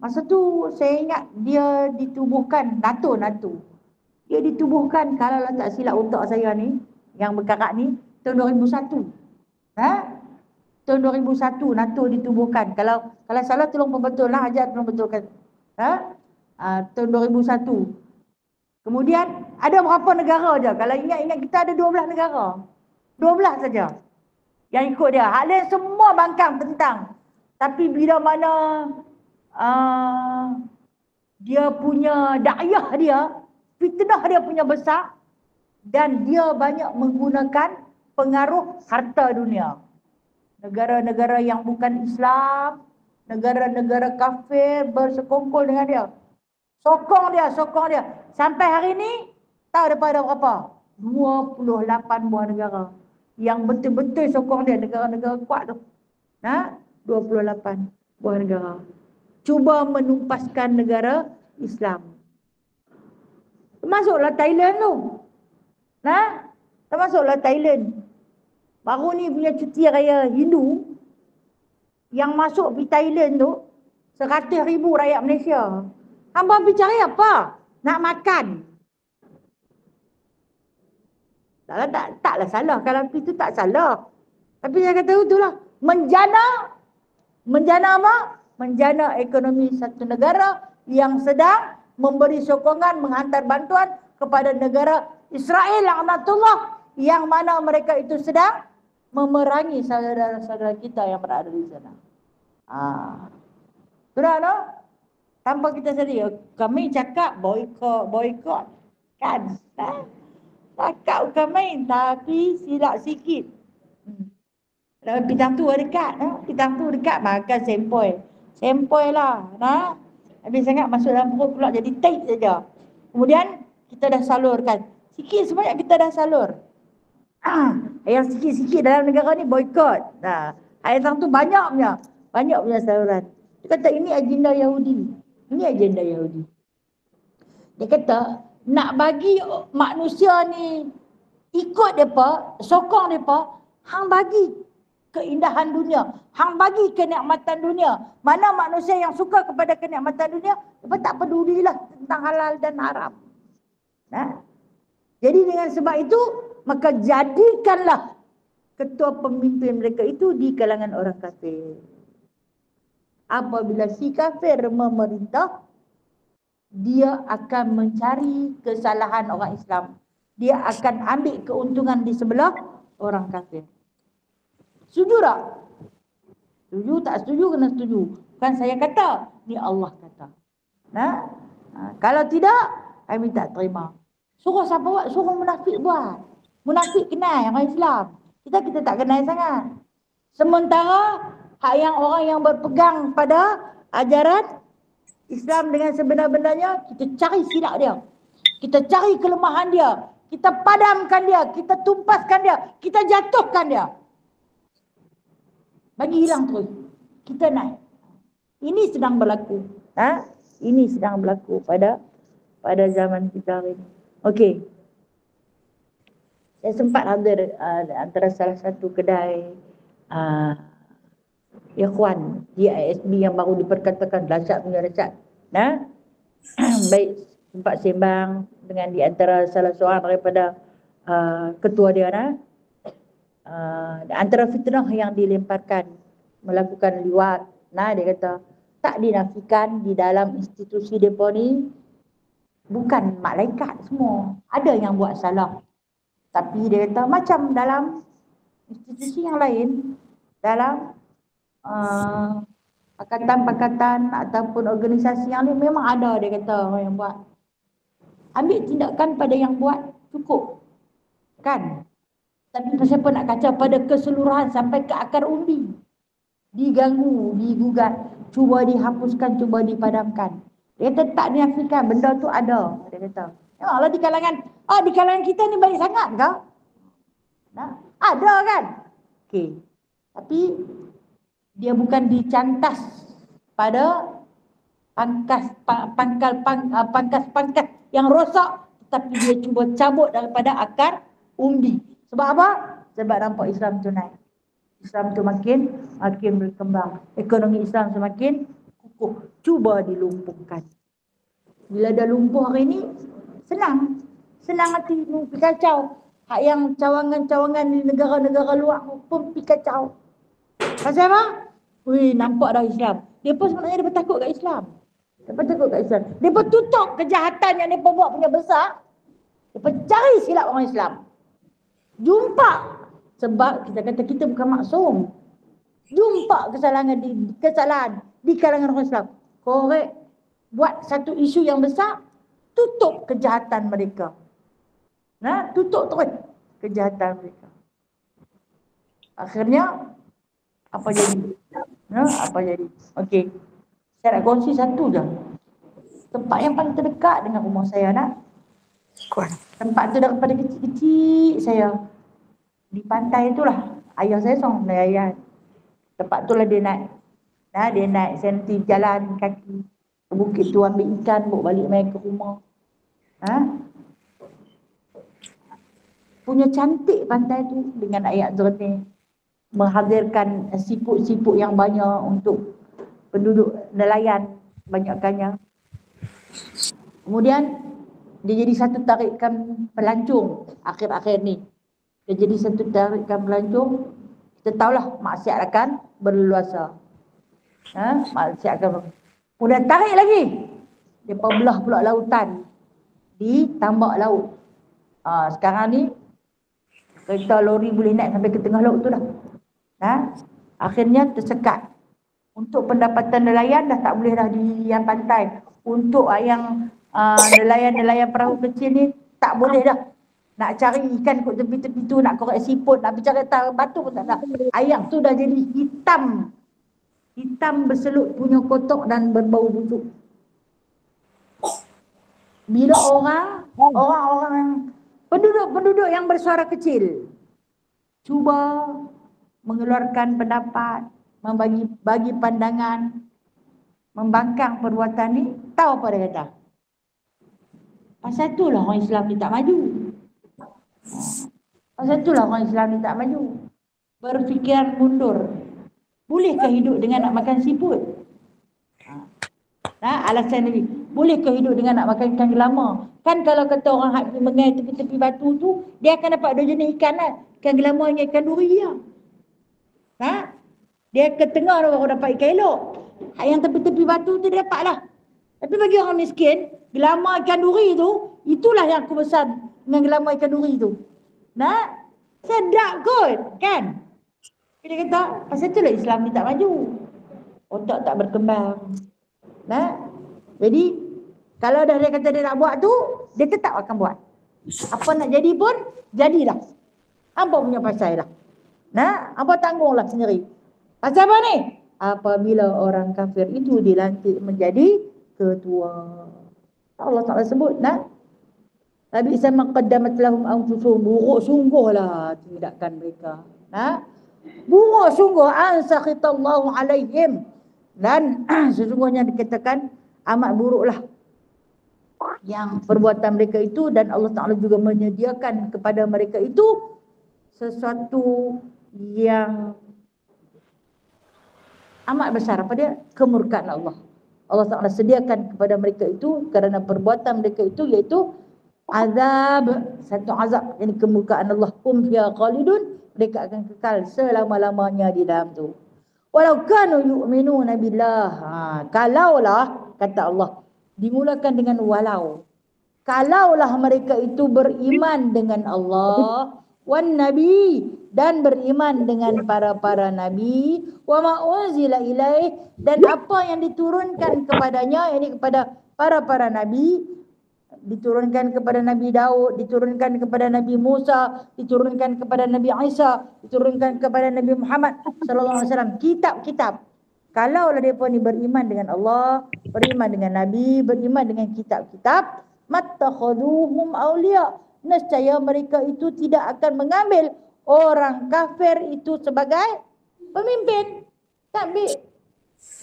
Masa tu saya ingat dia ditubuhkan NATO. Dia ditubuhkan, kalau tak silap otak saya ni, yang berkarat ni, tahun 2001. Tahun 2001 NATO ditubuhkan. Kalau salah tolong pembetul lah, Hajar tolong betulkan. Tahun 2001. Kemudian ada berapa negara je? Kalau ingat kita ada 12 negara. 12 saja yang ikut dia. Hak lain semua bangkang tentang. Tapi bila mana dia punya dakwah dia, fitnah dia punya besar, dan dia banyak menggunakan pengaruh harta dunia. Negara-negara yang bukan Islam, negara-negara kafir bersekongkol dengan dia. Sokong dia. Sampai hari ni, tahu daripada berapa? 28 buah negara. Yang betul-betul sokong dia, negara-negara kuat tu. 28 buah negara. Cuba menumpaskan negara Islam. Termasuklah Thailand tu. Termasuklah Thailand. Baru ni punya cuti raya Hindu, yang masuk pergi Thailand tu 100,000 rakyat Malaysia. Hamba pergi cari apa? Nak makan. Taklah salah. Kalau itu tak salah. Tapi saya kata itulah. Menjana apa? Menjana ekonomi satu negara yang sedang memberi sokongan, menghantar bantuan kepada negara Israel laknatullah, yang mana mereka itu sedang memerangi saudara-saudara kita yang berada di sana. Sudah no? Tanpa kita sedih, kami cakap boykot kan? Cakap kami, tapi silap sikit. Pitang tu dekat, pitang tu dekat makan sempoi. Sempoi lah, habis sangat masuk dalam perut pula jadi tight saja. Kemudian kita dah salurkan. Sikit sebanyak kita dah salur. Yang sikit-sikit dalam negara ni boikot. Air tang tu banyak punya saluran. Dia kata ini agenda Yahudi. Ini agenda Yahudi. Dia kata nak bagi manusia ni ikut depa, sokong depa, hang bagi keindahan dunia, hang bagi kenikmatan dunia. Mana manusia yang suka kepada kenikmatan dunia, depa tak pedulilah tentang halal dan haram. Jadi dengan sebab itu, maka jadikanlah ketua pemimpin mereka itu di kalangan orang kafir. Apabila si kafir memerintah, dia akan mencari kesalahan orang Islam. Dia akan ambil keuntungan di sebelah orang kafir. Setuju tak? Setuju tak setuju kena setuju. Bukan saya kata, ni Allah kata. Kalau tidak, kami tak terima. Suruh siapa buat? Suruh munafik buat. Munafik kenal orang Islam. Kita tak kenal sangat. Sementara yang orang yang berpegang pada ajaran Islam dengan sebenar-benarnya, kita cari silap dia. Kita cari kelemahan dia. Kita padamkan dia. Kita tumpaskan dia. Kita jatuhkan dia. Bagi hilang terus. Kita naik. Ini sedang berlaku. Ini sedang berlaku pada zaman kita hari ini. Okey. Saya sempat hadir antara salah satu kedai Ikhwan di ISB yang baru diperkatakan dahsyat punya dahsyat. Baik, sempat sembang dengan di antara salah seorang daripada ketua dia. Antara fitnah yang dilemparkan melakukan liwat, dia kata tak dinafikan di dalam institusi depa ni bukan malaikat semua, ada yang buat salah, tapi dia kata macam dalam institusi yang lain, dalam pakatan-pakatan ataupun organisasi yang lain memang ada, dia kata orang yang buat. Ambil tindakan pada yang buat cukup kan. Tapi siapa nak kacau pada keseluruhan sampai ke akar umbi. Diganggu, digugat, cuba dihapuskan, cuba dipadamkan. Dia kata tak dinafikan, benda tu ada. Dia kata, memanglah di kalangan kita ni baik sangat ke? Ada kan? Okey. Tapi dia bukan dicantas pada pangkas yang rosak, tetapi dia cuba cabut daripada akar umbi. Sebab apa? Sebab nampak Islam tu naik. Islam tu makin berkembang. Ekonomi Islam semakin kukuh. Cuba dilumpuhkan. Bila dah lumpuh hari ni, senang hati pergi kacau. Hak yang cawangan-cawangan di negara-negara luar pun pergi kacau. Pasal apa? Nampak dah Islam. Dia pun sebenarnya dia takut kat Islam. Dia pun tutup kejahatan yang dia buat punya besar. Dia pun cari silap orang Islam. Jumpa, sebab kita kata kita bukan maksum. Jumpa kesalahan di kalangan orang Islam. Korek, buat satu isu yang besar, tutup kejahatan mereka. Tutup terus kejahatan mereka. Akhirnya apa jadi? Okey. Saya nak kongsi satu je. Tempat yang paling terdekat dengan rumah saya tempat tu daripada kecil-kecil saya. Di pantai itulah ayah saya seorang nelayan. Tempat tu lah dia naik. Dia naik, saya nanti jalan kaki ke bukit tu ambil ikan, bawa balik main ke rumah. Punya cantik pantai tu dengan ayat jernih. Menghadirkan siput-siput yang banyak untuk penduduk nelayan banyakkannya. Kemudian dia jadi satu tarikan pelancong akhir-akhir ni. Dia jadi satu tarikan pelancong. Kita tahulah maksiat akan berleluasa. Maksiat akan kemudian tarik lagi. Dia belah pula lautan di tambak laut. Sekarang ni kereta lori boleh naik sampai ke tengah laut tu dah. Akhirnya tersekat. Untuk pendapatan nelayan dah tak boleh dah di yang pantai. Untuk yang nelayan-nelayan perahu kecil ni tak boleh dah. Nak cari ikan kat tepi-tepi tu, nak korek siput, nak pergi cari batu pun tak ada. Air tu dah jadi hitam. Hitam berselut punya kotok dan berbau busuk. Bila orang-orang penduduk yang bersuara kecil cuba mengeluarkan pendapat, bagi pandangan, membangkang perbuatan ni, tahu apa dia kata? Pasal itulah orang Islam ni tak maju. Pasal itulah orang Islam ni tak maju. Berfikiran mundur. Bolehkah hidup dengan nak makan siput? Alasan Nabi, bolehkah hidup dengan nak makan ikan gelama? Kan kalau kata orang hak mengai tepi-tepi batu tu, dia akan dapat dua jenis ikan lah. Ikan gelama dengan ikan duri lah. Dia ke tengah tu baru dapat ikan elok. Hak yang tepi-tepi batu tu dia dapat lah. Tapi bagi orang miskin, gelama ikan duri tu, itulah yang aku pesan dengan gelama ikan duri tu. Sedap kot, kan? Dia kata, pasal itulah Islam ni tak maju. Otak tak berkembang. Jadi, kalau dah dia kata dia nak buat tu, dia tetap akan buat. Apa nak jadi pun, jadilah. Hampa punya pasal lah. Hampa tanggunglah sendiri. Pasal apa ni? Apabila orang kafir itu dilantik menjadi ketua. Allah Ta'ala sebut, Nabi Isa maqaddamat lahum anfusuhum, buruk sungguhlah tindakan mereka. Buruk sungguh, ansakhitallahu alaihim, dan sesungguhnya dikatakan amat buruklah yang perbuatan mereka itu, dan Allah Ta'ala juga menyediakan kepada mereka itu sesuatu yang amat besar. Apa dia? Kemurkaan Allah. Allah Ta'ala sediakan kepada mereka itu kerana perbuatan mereka itu, iaitu azab, satu azab, yang kemurkaan Allah. Fiha khalidun, mereka akan kekal selama-lamanya di dalam tu. Walau kanu yu'minuna billah. Kalaulah, kata Allah, dimulakan dengan walau. Kalaulah mereka itu beriman dengan Allah, wan nabi, dan beriman dengan para nabi, wa ma unzila ilaih, dan apa yang diturunkan kepadanya, yakni kepada para nabi, diturunkan kepada Nabi Daud, diturunkan kepada Nabi Musa, diturunkan kepada Nabi Isa, diturunkan kepada Nabi Muhammad sallallahu alaihi wasallam, kitab-kitab. Kalaulah mereka ni beriman dengan Allah, beriman dengan Nabi, beriman dengan kitab-kitab, mattakhaduhum awliya, nescaya mereka itu tidak akan mengambil orang kafir itu sebagai pemimpin. Tak ambil.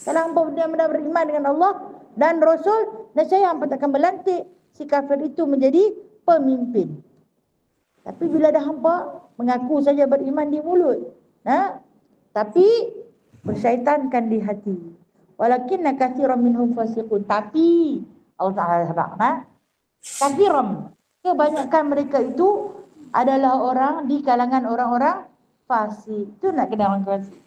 Kalau hangpa benar-benar beriman dengan Allah dan Rasul, nescaya hangpa takkan berlantik si kafir itu menjadi pemimpin. Tapi bila dah hangpa mengaku saja beriman di mulut, tapi bersyaitankan di hati. Walakinna katsiran minhum fasiqun. Tapi Allah Ta'ala sebut, katsiran, kebanyakan mereka itu adalah orang di kalangan orang-orang fasik. Itu nak kena orang fasik.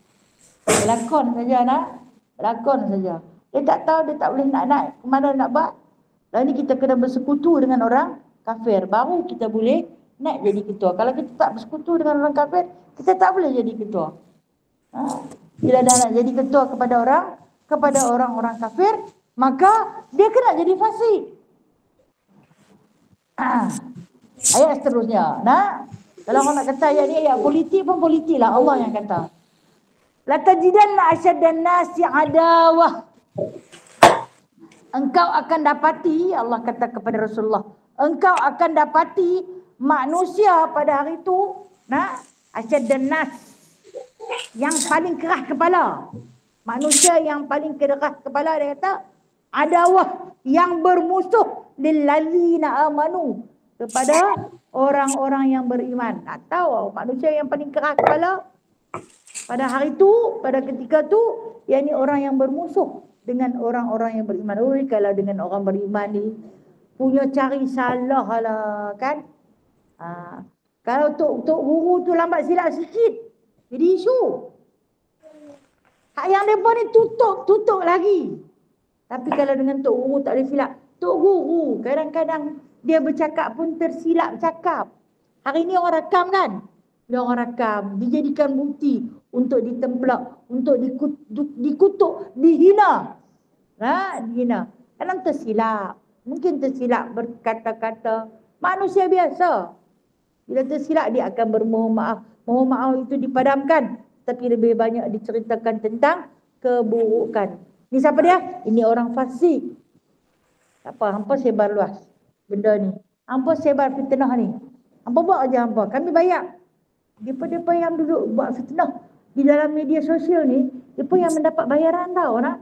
Berlakon saja berlakon saja. Dia tak tahu, dia tak boleh nak ke mana nak buat. Lalu ni kita kena bersekutu dengan orang kafir, baru kita boleh nak jadi ketua. Kalau kita tak bersekutu dengan orang kafir, kita tak boleh jadi ketua. Bila dah nak jadi ketua kepada orang-orang kafir, maka dia kena jadi fasik. Ayat seterusnya. Kalau orang nak kata ayat ni ayat politik pun politik lah. Allah yang kata. Latajidanna asyaddan nasi adawah. Engkau akan dapati, Allah kata kepada Rasulullah, engkau akan dapati manusia pada hari itu, asyaddan nas, yang paling keras kepala. Manusia yang paling keras kepala, dia kata, adawah, yang bermusuh lillazina amanu, kepada orang-orang yang beriman. Tak tahu manusia yang paling keras kepala pada hari itu, pada ketika itu, yakni orang yang bermusuh dengan orang-orang yang beriman. Kalau dengan orang beriman ni punya cari salah lah, kan? Kalau tok guru tu lambat silap sikit, jadi isu. Hak yang mereka ni tutup lagi. Tapi kalau dengan tok guru tak boleh silap. Tok guru kadang-kadang dia bercakap pun tersilap cakap. Hari ni orang rakam kan? Dia orang rakam, dijadikan bukti untuk ditemplak, untuk dikutuk, dihina. Dihina. Kadang tersilap. Mungkin tersilap berkata-kata. Manusia biasa. Bila tersilap dia akan bermohon maaf. Mohon maaf itu dipadamkan, tapi lebih banyak diceritakan tentang keburukan. Ni siapa dia? Ini orang fasik. Tak apa, hampa sebar luas benda ni. Hampa sebar fitnah ni. Hampa buat aja hampa. Kami bayar. Depa-depa yang duduk buat fitnah di dalam media sosial ni, depa yang mendapat bayaran tau nak.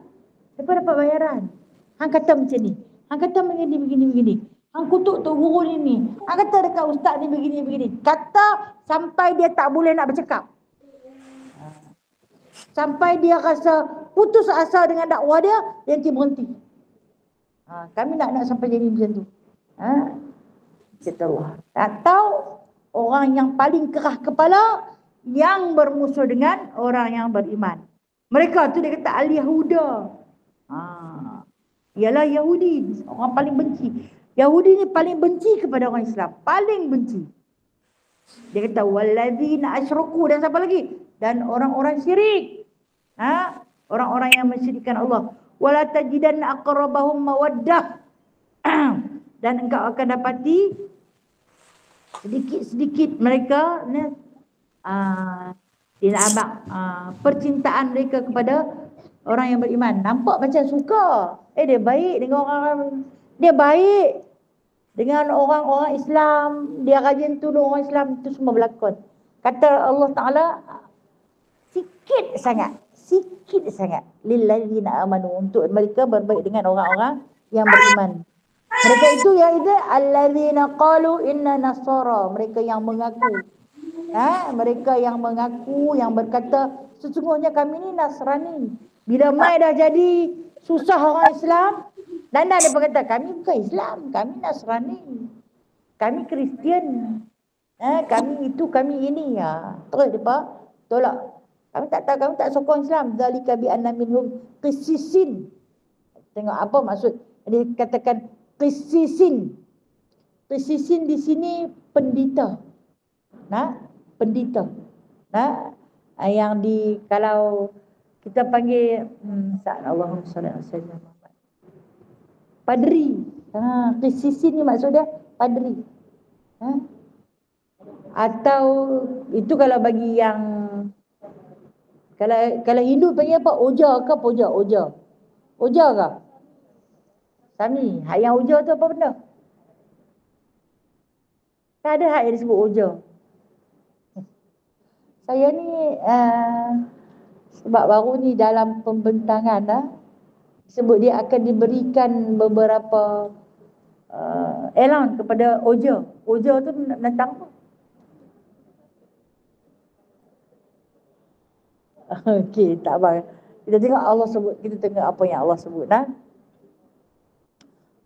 Depa dapat bayaran. Hang kata macam ni. Hang kata begini. Hang kutuk tok guru ni. Hang kata dekat ustaz ni begini. Kata sampai dia tak boleh nak bercakap. Sampai dia rasa putus asa dengan dakwah dia nanti berhenti. Kami nak sampai jadi macam tu. Setelah. Atau orang yang paling kerah kepala yang bermusuh dengan orang yang beriman. Mereka tu dia kata al-Yahuda. Ialah Yahudi, orang paling benci. Yahudi ni paling benci kepada orang Islam, paling benci. Dia kata walladzina asyraku, dan siapa lagi? Dan orang-orang syirik. Orang-orang yang mensyirikkan Allah. Wala tajidanna aqrabahum mawaddah. Dan engkau akan dapati sedikit-sedikit mereka percintaan mereka kepada orang yang beriman. Nampak macam suka. Dia baik dengan orang, dia baik dengan orang-orang Islam, dia rajin tolong orang Islam, itu semua berlakon. Kata Allah Ta'ala, sikit sangat lilladzina amanu, untuk mereka berbaik dengan orang-orang yang beriman. Mereka itu iaitu alladzina qalu inna nasara, mereka yang mengaku. Mereka yang mengaku, yang berkata sesungguhnya kami ni Nasrani. Bila mai dah jadi susah orang Islam, dan dia berkata kami bukan Islam, kami Nasrani, kami Kristian, kami itu, kami ini. Terus dia tolak. Kami tak tahu, kami tak sokong Islam. Zalika bi anna minhum qissisin. Tengok apa maksud dia katakan qissisin. Qissisin di sini pendeta. Pendeta. Yang kalau kita panggil Allahumma shalli ala sayyidina Muhammad. Padri. Qissisin ni maksud dia padri. Atau itu kalau bagi yang kalau Hindu panggil apa? Oja ke poja? Oja ke? Sami. Hak yang oja tu apa benda? Tak ada hak yang disebut oja. Saya ni sebab baru ni dalam pembentangan sebut dia akan diberikan beberapa elan kepada oja. Oja tu tentang apa? Okey, tak apa. Kita tengok Allah sebut, kita tengok apa yang Allah sebut.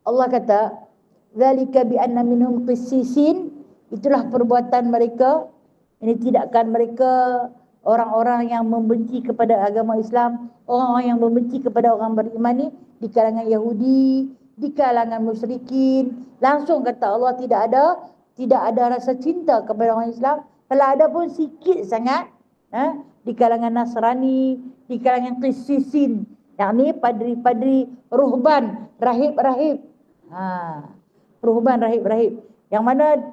Allah kata, zalika bi anna minhum qissisin, itulah perbuatan mereka. Ini tidakkan mereka orang-orang yang membenci kepada agama Islam, orang-orang yang membenci kepada orang beriman ni di kalangan Yahudi, di kalangan musyrikin. Langsung kata Allah tidak ada rasa cinta kepada orang Islam. Kalau ada pun sikit sangat di kalangan Nasrani, di kalangan qissisin, yakni padri-padri, ruhban, rahib-rahib. Ruhban, rahib-rahib. Yang mana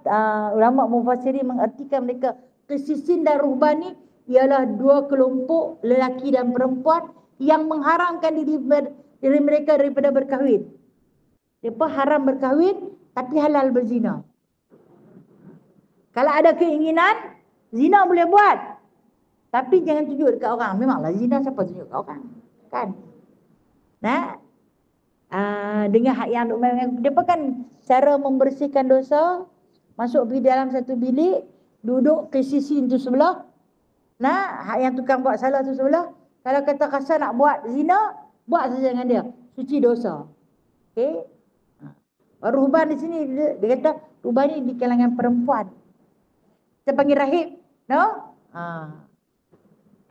ulama mufassirin mengartikan mereka qissisin dan ruhban ni ialah dua kelompok lelaki dan perempuan yang mengharamkan diri mereka daripada berkahwin. Mereka haram berkahwin tapi halal berzina. Kalau ada keinginan, zina boleh buat. Tapi jangan tunjuk dekat orang. Memanglah zina siapa tunjuk dekat orang? Kan? Dengan hak yang mereka kan cara membersihkan dosa, masuk pergi dalam satu bilik, duduk qissisin tu sebelah. Hak yang tukang buat salah tu sebelah. Kalau kata rasa nak buat zina, buat saja dengan dia. Suci dosa. Okey? Ruhban di sini dia kata ruhban ni di kalangan perempuan. Kita panggil rahib,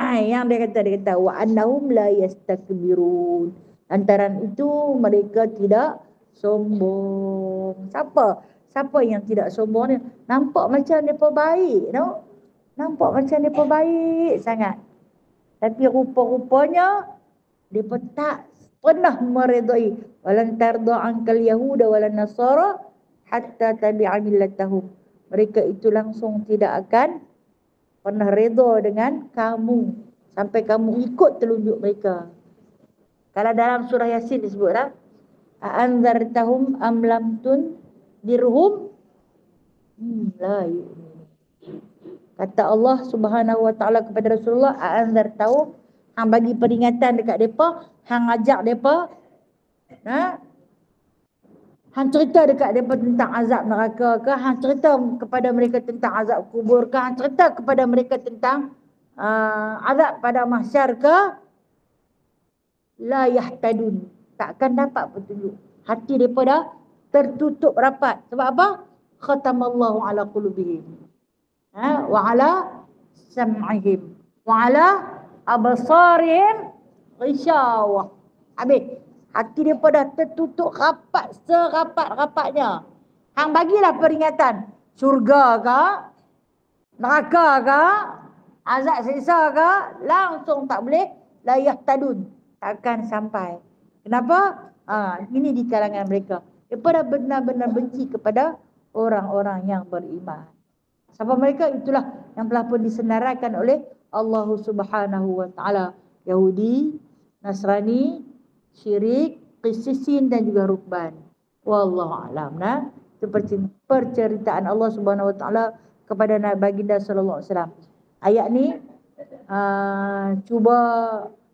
yang dia kata wa annahum la yastakbirun. Antaran itu mereka tidak sombong. Siapa yang tidak sombong ni? Nampak macam depa baik, nampak macam depa baik sangat. Tapi rupa-rupanya depa tak pernah meredai. Walan tarda ankal yahuda walan nasara hatta tabi'a millatahum. mereka itu langsung tidak akan pernah redha dengan kamu sampai kamu ikut telunjuk mereka. Kalau dalam surah Yasin disebutlah, a'anzartahum am lam tundirhum la yu'minun. Kata Allah Subhanahu wa taala kepada Rasulullah, a'anzartahum, hang bagi peringatan dekat depa, hang ajak depa, hang cerita dekat depa tentang azab neraka ke, hang cerita kepada mereka tentang azab kubur ke, hang cerita kepada mereka tentang azab pada mahsyar ke, la yahtadun, takkan dapat petunjuk. Hati mereka dah tertutup rapat. Sebab apa? Khatamallahu ala qulubihim, wa ala sam'ihim, wa ala absarihim ghisyawah. Habis. Hati mereka dah tertutup rapat, serapat-rapatnya. Hang bagilah peringatan. Syurga ke, neraka ke, azab siksa ke, langsung tak boleh, la yahtadun, takkan sampai. Kenapa? Ini di kalangan mereka. Mereka dah benar-benar benci kepada orang-orang yang beriman. Sebab mereka itulah yang telah pun disenaraikan oleh Allah Subhanahu wa taala. Yahudi, Nasrani, syirik, qisisin dan juga rukban. Wallahu a'lam. Itu perceritaan Allah Subhanahu wa taala kepada Nabi Baginda sallallahu alaihi wasallam. Ayat ni cuba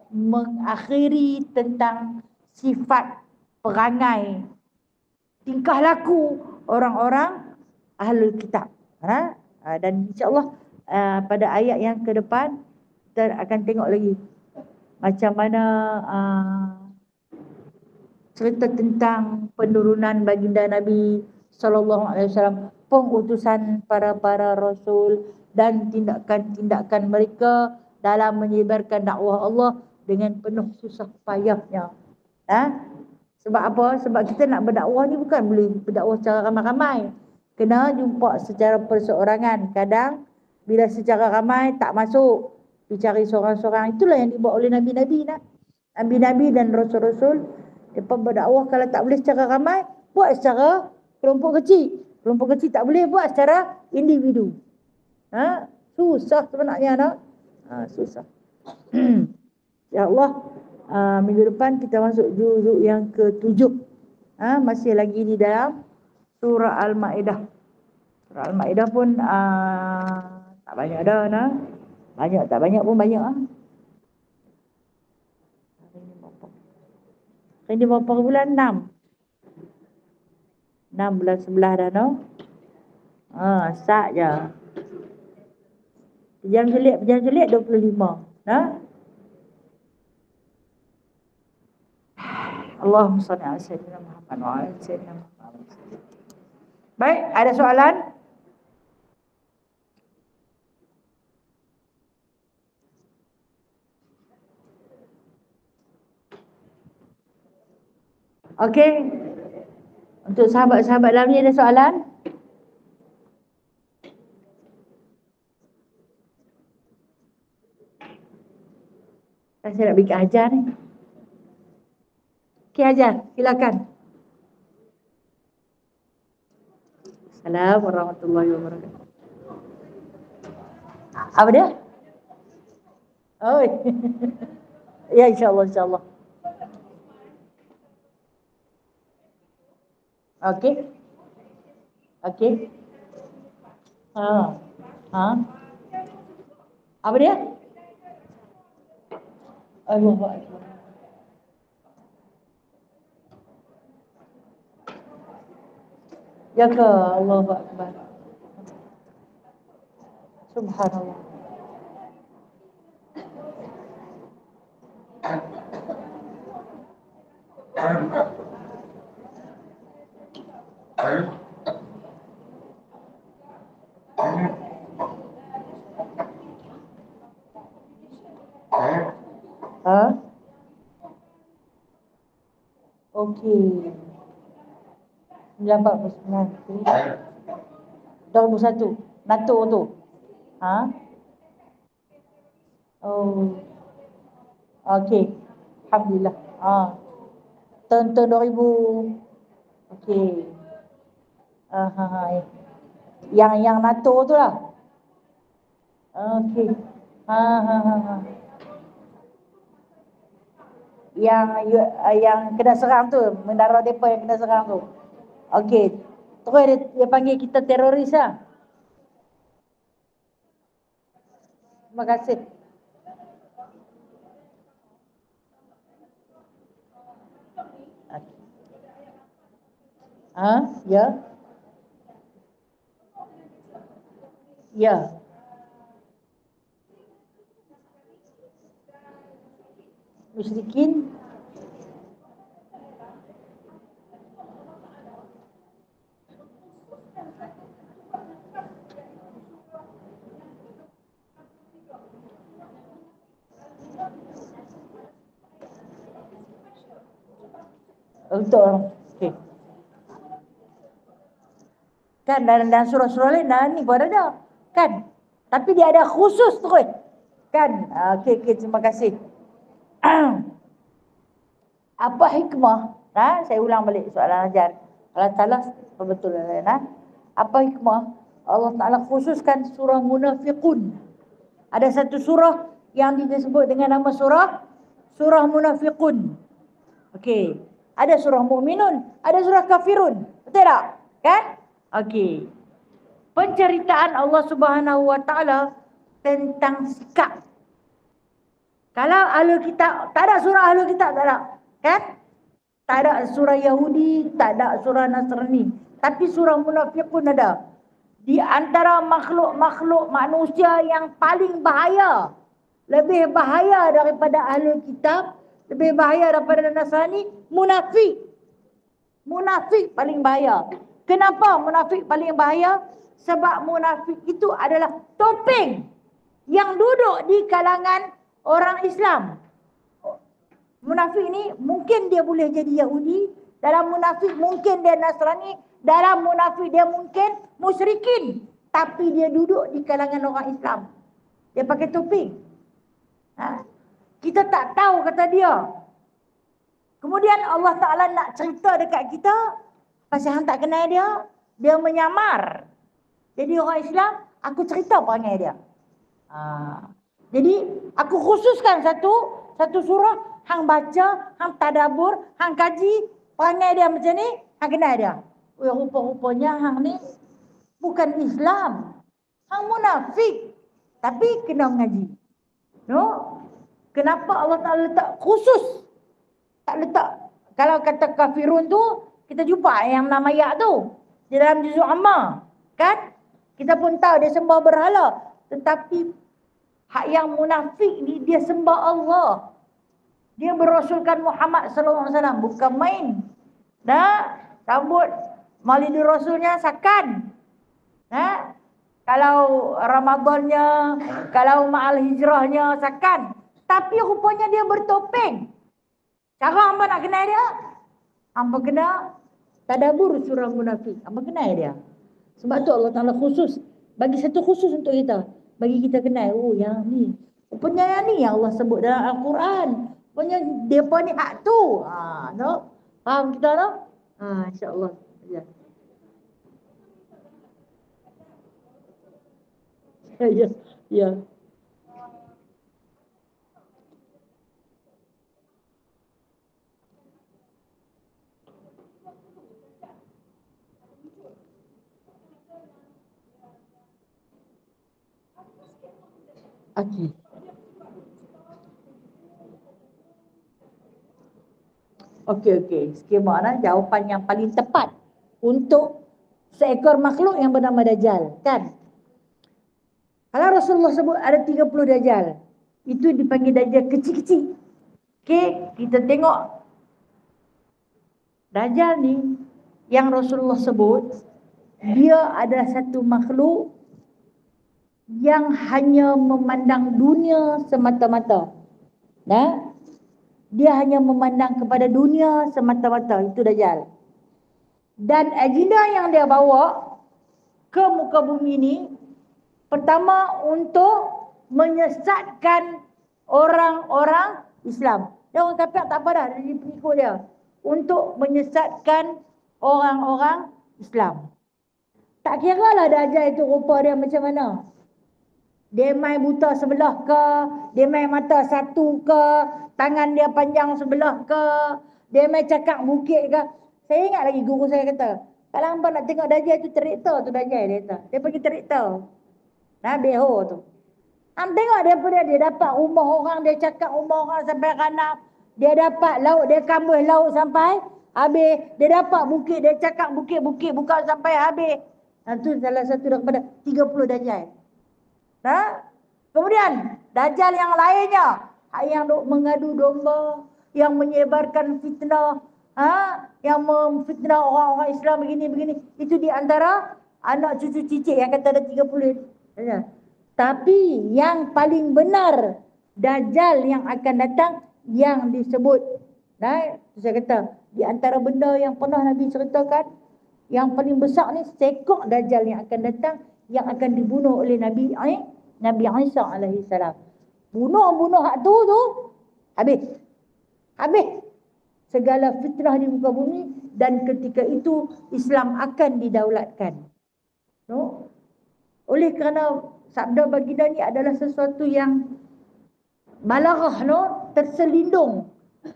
mengakhiri tentang sifat perangai, tingkah laku orang-orang ahlul kitab. Dan insya-Allah pada ayat yang ke depan kita akan tengok lagi macam mana cerita tentang penurunan baginda Nabi sallallahu alaihi wasallam, pengutusan para rasul dan tindakan-tindakan mereka dalam menyebarkan dakwah Allah dengan penuh susah payahnya. Sebab apa? Sebab kita nak berdakwah ni bukan boleh berdakwah secara ramai-ramai. Kena jumpa secara perseorangan. Kadang bila secara ramai tak masuk, dicari seorang-seorang. Itulah yang dibuat oleh Nabi-Nabi. Nabi-Nabi dan Rasul-Rasul, mereka berdakwah kalau tak boleh secara ramai, buat secara kelompok kecil. Kelompok kecil tak boleh buat secara individu. Susah sebenarnya. Susah. Ya Allah, minggu depan kita masuk juzuk yang ke-7. Masih lagi di dalam surah Al-Ma'idah. Surah Al-Ma'idah pun tak banyak dah. Banyak tak banyak pun banyak. Ini berapa bulan? 6. 6 bulan sebelah dah start je. Pejam jelit 25. Allahumma salli ala sayyidina Muhammad wa ala sayyidina Muhammad. Baik, ada soalan? Okey. Untuk sahabat-sahabat dalam ni ada soalan? Saya nak bikin ajar ni. Okey, ajar. Silakan. Assalamualaikum warahmatullahi wabarakatuh. Apa dia? Oh. Ya, insyaAllah. Okey. Apa dia? Allahu Akbar. Ya ke? Allahu Akbar. Subhanallah. Okey. 1949. 2001. NATO tu. Oh. Okey. Alhamdulillah. Tahun 2000. Okey. Yang NATO tu lah. Okey. Ha. Yang kena serang tu, menara depa yang kena serang tu. Okey. Terus dia panggil kita teroris lah. Terima kasih. Ya. Ya. Musyrikin. Untuk okey. Kan dalam surah-surah lain ni pun ada. Kan? Tapi dia ada khusus terus. Kan? Okey, terima kasih. Apa hikmah? Saya ulang balik soalan ajar. Allah Ta'ala betul lah. Apa hikmah? Allah Ta'ala khususkan surah Munafiqun. Ada satu surah yang disebut dengan nama surah Munafiqun. Okey. Ada surah Mu'minun, ada surah Kafirun. Betul tak? Kan? Okey. Penceritaan Allah Subhanahu Wa Ta'ala tentang sikap. Kalau Ahlul Kitab, tak ada surah Ahlul Kitab, tak ada. Kan? Tak ada surah Yahudi, tak ada surah Nasrani. Tapi surah Munafiqun ada. Di antara makhluk-makhluk manusia yang paling bahaya, lebih bahaya daripada Ahlul Kitab, lebih bahaya daripada Nasrani, munafik. Munafik paling bahaya. Kenapa munafik paling bahaya? Sebab munafik itu adalah topeng yang duduk di kalangan orang Islam. Munafik ni mungkin dia boleh jadi Yahudi, dalam munafik mungkin dia Nasrani, dalam munafik dia mungkin musyrikin, tapi dia duduk di kalangan orang Islam. Dia pakai topeng. Kita tak tahu kata dia. Kemudian Allah Ta'ala nak cerita dekat kita, pasal hang tak kenal dia, dia menyamar. Jadi orang Islam, aku cerita perangai dia. Jadi aku khususkan satu surah, hang baca, hang tadabbur, hang kaji, perangai dia macam ni, hang kenal dia. Rupa-rupanya hang ni bukan Islam. Hang munafik. Tapi kena mengaji. No? Kenapa Allah Ta'ala letak khusus? Tak letak. Kalau kata kafirun tu, kita jumpa yang 6 ayat tu. Di dalam juzuk Amma. Kan? Kita pun tahu dia sembah berhala. Tetapi hak yang munafik ni dia sembah Allah. Dia berasulkan Muhammad SAW. Bukan main. Sambut Maulidur Rasulnya sakan. Kalau Ramadannya, kalau Ma'al Hijrahnya sakan. Tapi rupanya dia bertopeng. Cara hamba nak kenal dia? Hamba kena tadabbur surah Munafik. Hamba kenal dia. Sebab tu Allah Ta'ala khusus. Bagi satu khusus untuk kita. Bagi kita kenal. Oh yang ni. Rupanya yang ni yang Allah sebut dalam Al-Quran. Rupanya dia pun ni hak tu. No? Faham kita no? InsyaAllah. Ya. Ya. Okey. Skema jawapan yang paling tepat untuk seekor makhluk yang bernama Dajjal, kan? Kalau Rasulullah sebut ada 30 Dajjal, itu dipanggil Dajjal kecil-kecil. Okey, kita tengok Dajjal ni yang Rasulullah sebut, dia adalah satu makhluk yang hanya memandang dunia semata-mata. Dia hanya memandang kepada dunia semata-mata. Itu Dajjal. Dan agenda yang dia bawa ke muka bumi ini, pertama untuk menyesatkan orang-orang Islam. Dia orang kafir tak apa dah, dia pengikut dia. Untuk menyesatkan orang-orang Islam. Tak kira lah Dajjal itu rupa dia macam mana. Dia main buta sebelah ke, dia main mata satu ke, tangan dia panjang sebelah ke, dia main cakap bukit ke. Saya ingat lagi guru saya kata, kalau hampa nak tengok Dajjal tu cerita tu Dajjal dia kata. Dia pergi cerita. Nah, beho tu. Ham tengok dia dapat rumah orang, dia cakap rumah orang sampai ranap. Dia dapat laut, dia kambuh laut sampai habis. Dia dapat bukit, dia cakap bukit-bukit bukan sampai habis. Itu salah satu daripada 30 Dajjal. Nah, kemudian Dajjal yang lainnya, yang mengadu domba, yang menyebarkan fitnah, yang memfitnah orang-orang Islam begini-begini. Itu di antara anak cucu cicit yang kata ada 30. Tapi yang paling benar Dajjal yang akan datang yang disebut. Nah, saya kata di antara benda yang pernah Nabi ceritakan, yang paling besar ni sekok Dajjal yang akan datang, yang akan dibunuh oleh Nabi Isa alaihi salam. Bunuh hak tu habis. Habis segala fitnah di muka bumi, dan ketika itu Islam akan didaulatkan. No? Oleh kerana sabda baginda ni adalah sesuatu yang balaghah, terselindung.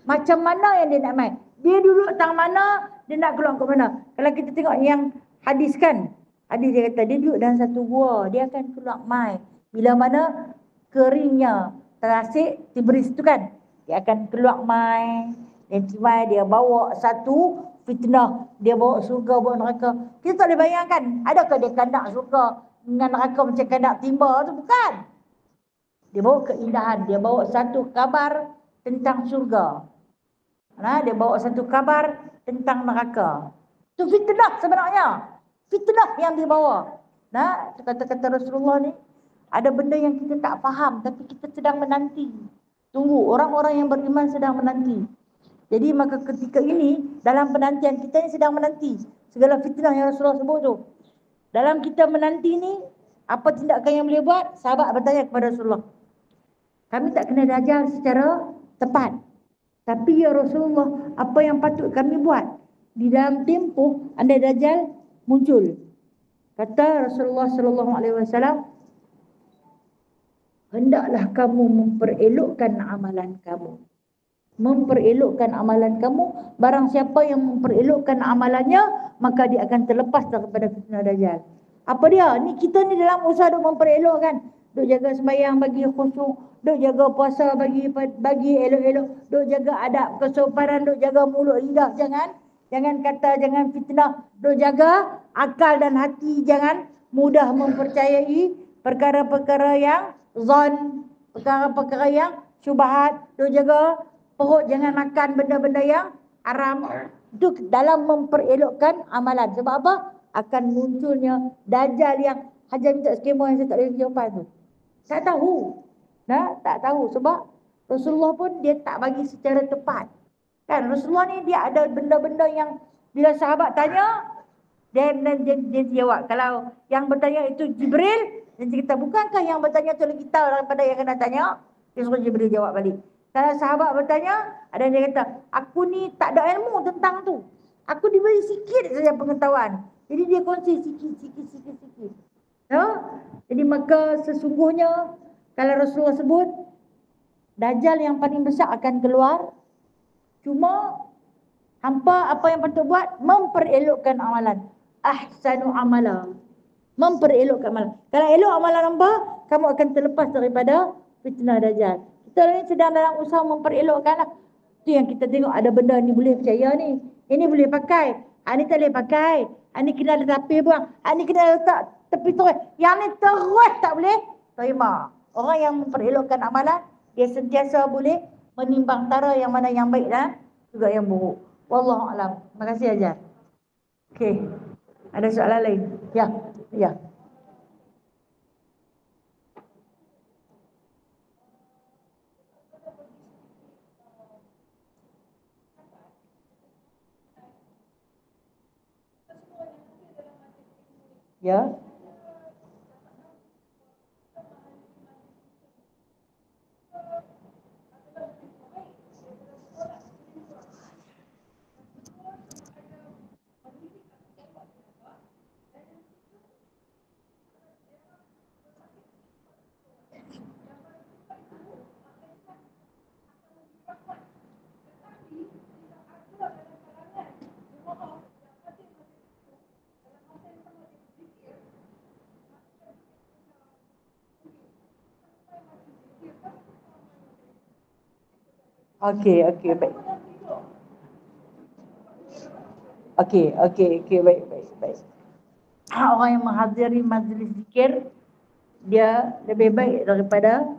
Macam mana yang dia nak main? Dia duduk tang mana, dia nak keluar ke mana? Kalau kita tengok yang hadis kan, hadis dia kata dia duduk dalam satu gua, dia akan keluar mai bila mana keringnya terasik Tibris tu kan, dia akan keluar mai. Dan mai dia bawa satu fitnah, dia bawa surga, bawa neraka. Kita tak boleh bayangkan, adakah dia kandak surga dengan neraka macam kandak timba tu? Bukan. Dia bawa keindahan, dia bawa satu kabar tentang surga. Dia bawa satu kabar tentang neraka. Itu fitnah sebenarnya. Fitnah yang dibawa. Kata-kata Rasulullah ni, ada benda yang kita tak faham tapi kita sedang menanti. Tunggu, orang-orang yang beriman sedang menanti. Jadi maka ketika ini, dalam penantian kita ni sedang menanti segala fitnah yang Rasulullah sebut tu. Dalam kita menanti ni, apa tindakan yang boleh buat? Sahabat bertanya kepada Rasulullah, kami tak kena Dajjal secara tepat, tapi ya Rasulullah, apa yang patut kami buat di dalam tempoh andai Dajjal muncul? Kata Rasulullah sallallahu alaihi wasallam, hendaklah kamu memperelokkan amalan kamu. Memperelokkan amalan kamu. Barang siapa yang memperelokkan amalannya, maka dia akan terlepas daripada fitnah Dajjal. Apa dia? Ni kita ni dalam usaha duk memperelokkan. Duk jaga sembahyang bagi khusyuk, duk jaga puasa bagi elok-elok, duk jaga adab kesopanan, duk jaga mulut lidah, jangan kata, jangan fitnah, duk jaga akal dan hati, jangan mudah mempercayai perkara-perkara yang zon, perkara-perkara yang syubhat, duk jaga perut, jangan makan benda-benda yang haram. Itu dalam memperelokkan amalan. Sebab apa? Akan munculnya Dajjal yang Hajar minta skema yang saya tak boleh jawapan tu. Tak tahu. Tak tahu sebab Rasulullah pun dia tak bagi secara tepat. Kan Rasulullah ni dia ada benda-benda yang bila sahabat tanya, dia jawab. Kalau yang bertanya itu Jibril, dia cerita, bukankah yang bertanya tu lagi tahu daripada yang kena tanya? Dia suruh Jibril jawab balik. Kalau sahabat bertanya, ada yang dia kata, aku ni tak ada ilmu tentang tu. Aku diberi sikit saja pengetahuan. Jadi dia kongsi sikit. Jadi maka sesungguhnya kalau Rasulullah sebut Dajjal yang paling besar akan keluar, cuma hampa apa yang patut buat? Memperelokkan amalan. Ahsanu amala. Memperelokkan amalan. Kalau elok amalan hampa, kamu akan terlepas daripada fitnah Dajjal. Kita ni sedang dalam usaha memperelokkan lah. Itu yang kita tengok, ada benda ni boleh percaya ni. Ini boleh pakai. Ini tak boleh pakai. Ini kena letak tepi buang. Ini kena letak tepi terus. Yang ni terus tak boleh terima. Orang yang memperelokkan amalan, dia sentiasa boleh menimbang tara yang mana yang baik dan juga yang buruk. Wallahualam. Terima kasih Hajar. Okey. Ada soalan lain? Ya. Ya. Okey, baik. Okey, baik. Orang yang menghadiri majlis zikir, dia lebih baik daripada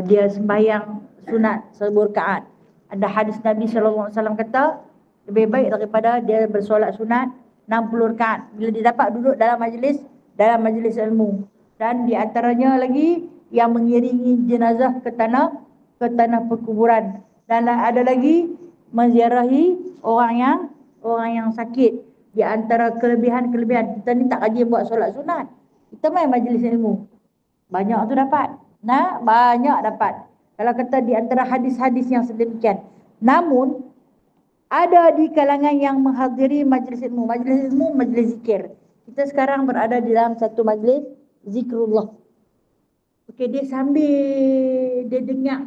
dia sembahyang sunat 1000 rakaat. Ada hadis Nabi SAW kata, lebih baik daripada dia bersolat sunat 60 rakaat bila dia dapat duduk dalam majlis ilmu. Dan di antaranya lagi yang mengiringi jenazah ke tanah perkuburan. Dan ada lagi menziarahi orang yang sakit. Di antara kelebihan kita ni tak rajin buat solat sunat, kita main majlis ilmu, banyak tu dapat. Banyak dapat. Kalau kata di antara hadis-hadis yang sedemikian. Namun ada di kalangan yang menghadiri majlis ilmu, majlis zikir. Kita sekarang berada di dalam satu majlis zikrullah. Okey, dia sambil dia dengar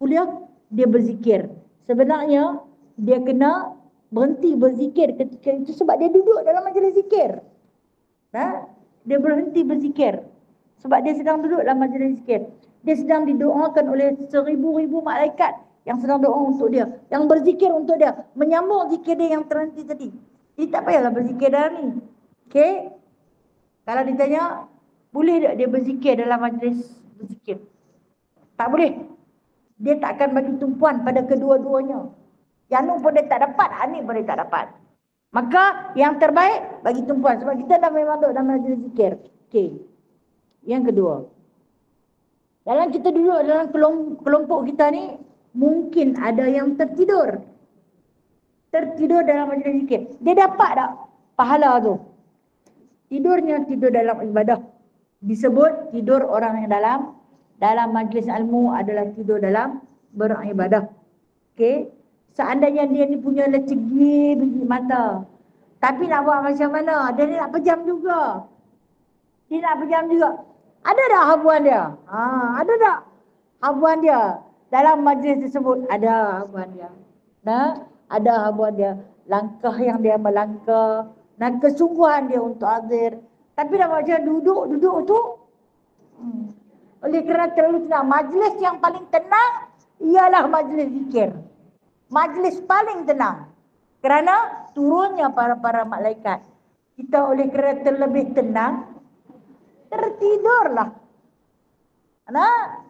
kuliah, dia berzikir. Sebenarnya dia kena berhenti berzikir ketika itu sebab dia duduk dalam majlis zikir. Dia berhenti berzikir sebab dia sedang duduk dalam majlis zikir. Dia sedang didoakan oleh 1000-1000 malaikat yang sedang doa untuk dia, yang berzikir untuk dia, menyambung zikir dia yang terhenti tadi. Jadi tak payahlah berzikir dalam ni. Okey? Kalau ditanya, boleh tak dia berzikir dalam majlis berzikir? Tak boleh. Dia tak akan bagi tumpuan pada kedua-duanya. Yang ni pun dia tak dapat, ni pun dia tak dapat. Maka yang terbaik bagi tumpuan sebab kita dah memang duduk dalam majlis zikir. Okey. Yang kedua, dalam kita duduk dalam kelompok kita ni, mungkin ada yang tertidur dalam majlis zikir. Dia dapat tak pahala tu? Tidurnya tidur dalam ibadah. Disebut tidur orang yang dalam majlis ilmu adalah tidur dalam beribadah. Okey. Seandainya dia ni punya lecegi biji mata, tapi nak buat macam mana? Dia ni nak pejam juga. Ada tak habuan dia? Ada tak habuan dia? Dalam majlis tersebut ada habuan dia. Ada habuan dia. Langkah yang dia melangkah dan kesungguhan dia untuk hadir. Tapi dah macam duduk tu. Oleh kerana terlalu tenang. Majlis yang paling tenang ialah majlis zikir. Majlis paling tenang. Kerana turunnya para malaikat. Kita oleh kerana terlebih tenang, tertidurlah.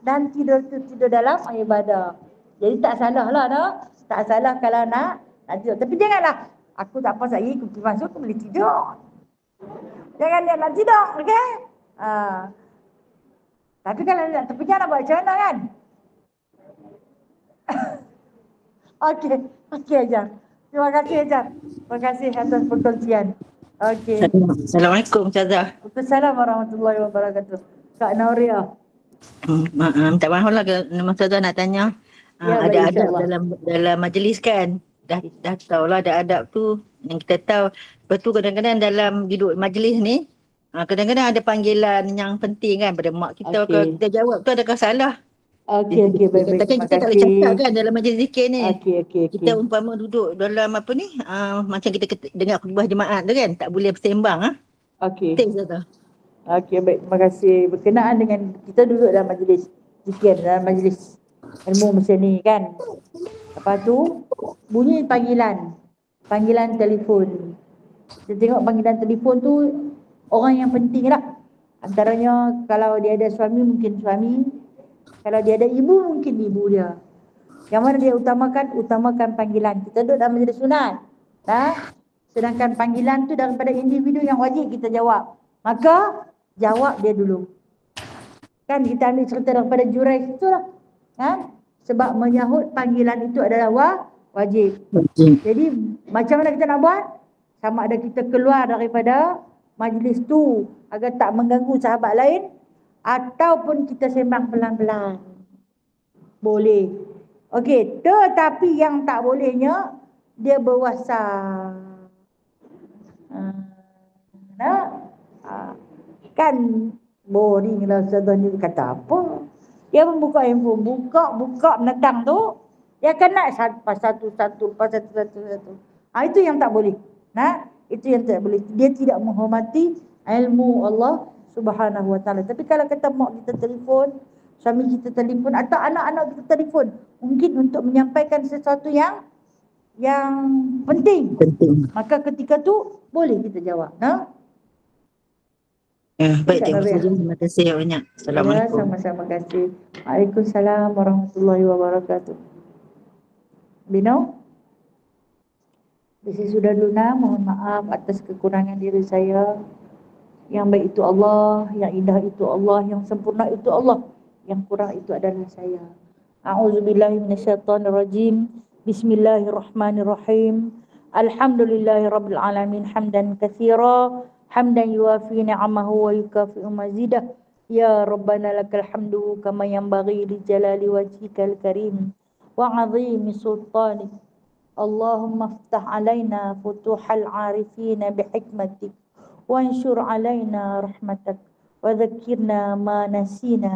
Dan tidur dalam ibadah. Jadi tak salah lah. Tak salah kalau nak tidur. Tapi janganlah, aku tak apa lagi, aku masuk, aku boleh tidur. Jangan dia nak tidur, okey? Tapi kalau nak terpejam nak buat macam mana kan? Okey Ajar. Terima kasih Ajar. Terima kasih atas perkongsian. Okey. Assalamualaikum Ustazah. Waalaikumsalam warahmatullahi wabarakatuh. Kak Nauria. Minta maaf lah nama Ustazah nak tanya. Ya, ada baik, adab dalam majlis kan? Dah tahulah ada adab tu yang kita tahu. Lepas tu kadang-kadang dalam duduk majlis ni, kadang-kadang ada panggilan yang penting kan pada mak kita. Kalau kita jawab tu adakah salah? Okey, baik. Katakan kita tak boleh cakap kan dalam majlis zikir ni. Okey. Kita umpama duduk dalam apa ni, macam kita dengar khutbah jemaat tu kan, tak boleh bersembang. Okey. Ustazah. Okey, baik. Terima kasih. Berkenaan dengan kita duduk dalam majlis zikir, dalam majlis ilmu macam ni kan. Lepas tu bunyi panggilan telefon. Kita tengok panggilan telefon tu orang yang penting lah. Antaranya kalau dia ada suami, mungkin suami. Kalau dia ada ibu, mungkin ibu dia. Yang mana dia utamakan panggilan. Kita duduk dalam majlis sunat. Sedangkan panggilan tu daripada individu yang wajib kita jawab. Maka jawab dia dulu. Kan kita ambil cerita daripada Jurayj itulah. Sebab menyahut panggilan itu adalah wajib. Jadi macam mana kita nak buat? Sama ada kita keluar daripada majlis tu agar tak mengganggu sahabat lain, ataupun kita sembang pelan-pelan. Boleh. Okey, tetapi yang tak bolehnya dia berwasap. Kan boring lah Ustazah ni kata apa. Dia pun buka handphone, buka menentang tu, dia akan nak satu. Itu yang tak boleh. Itu yang tak boleh. Dia tidak menghormati ilmu Allah Subhanahu Wa Taala. Tapi kalau kata mak kita telefon, suami kita telefon atau anak-anak kita telefon, mungkin untuk menyampaikan sesuatu yang penting, Penting. maka ketika tu boleh kita jawab. Baik, Tak Cikgu apa, Fazlin. Terima kasih banyak. ya, Assalamualaikum. sama-sama kasih. Waalaikumsalam warahmatullahi wabarakatuh. Bino, saya sudah lunas. Mohon maaf atas kekurangan diri saya. Yang baik itu Allah, yang indah itu Allah, yang sempurna itu Allah, yang kurang itu adalah saya. A'udzubillahi minasyaitonirrajim. Bismillahirrahmanirrahim. Alhamdulillahirabbil alamin hamdan katsira, hamdan yuwafi ni'amahu wa yukafi'u mazidah. Ya Rabbana lakal hamdu kama yanbaghi li jalali wajhikal karim wa 'azimi sultanik. Allahumma iftah alaina futuhal arifina bihikmatik وانشر علينا رحمتك وذكرنا ما نسينا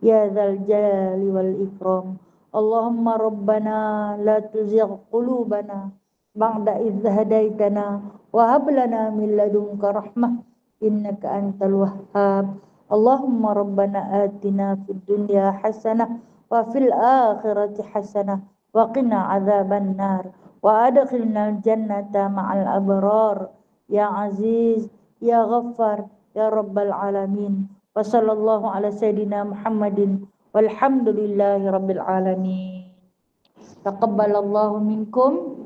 يا ذا الجلال والإكرام. اللهم ربنا لا تزغ قلوبنا بعد إذ هديتنا وهب لنا من لدنك رحمة إنك أنت الوهاب. اللهم ربنا آتنا في الدنيا حسنة وفي الآخرة حسنة وقنا عذاب النار وأدخلنا الجنة مع الأبرار يا عزيز Ya Ghaffar, Ya Rabbal Alamin. Wa sallallahu ala Sayyidina Muhammadin. Walhamdulillahi Rabbil Alamin. Taqabbalallahu minkum,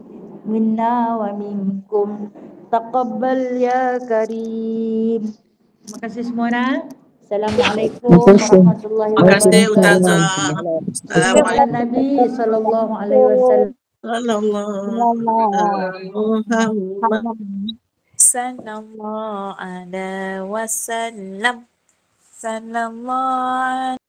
minna wa minkum. Taqabbal ya Karim. Terima kasih semua. Assalamualaikum warahmatullahi Terima kasih wabarakatuh. Ustazah. Sallallahu ala Assalamualaikum. Nabi sallallahu alaihi wasallam. Sallallahu alaihi wasallam. Sallallahu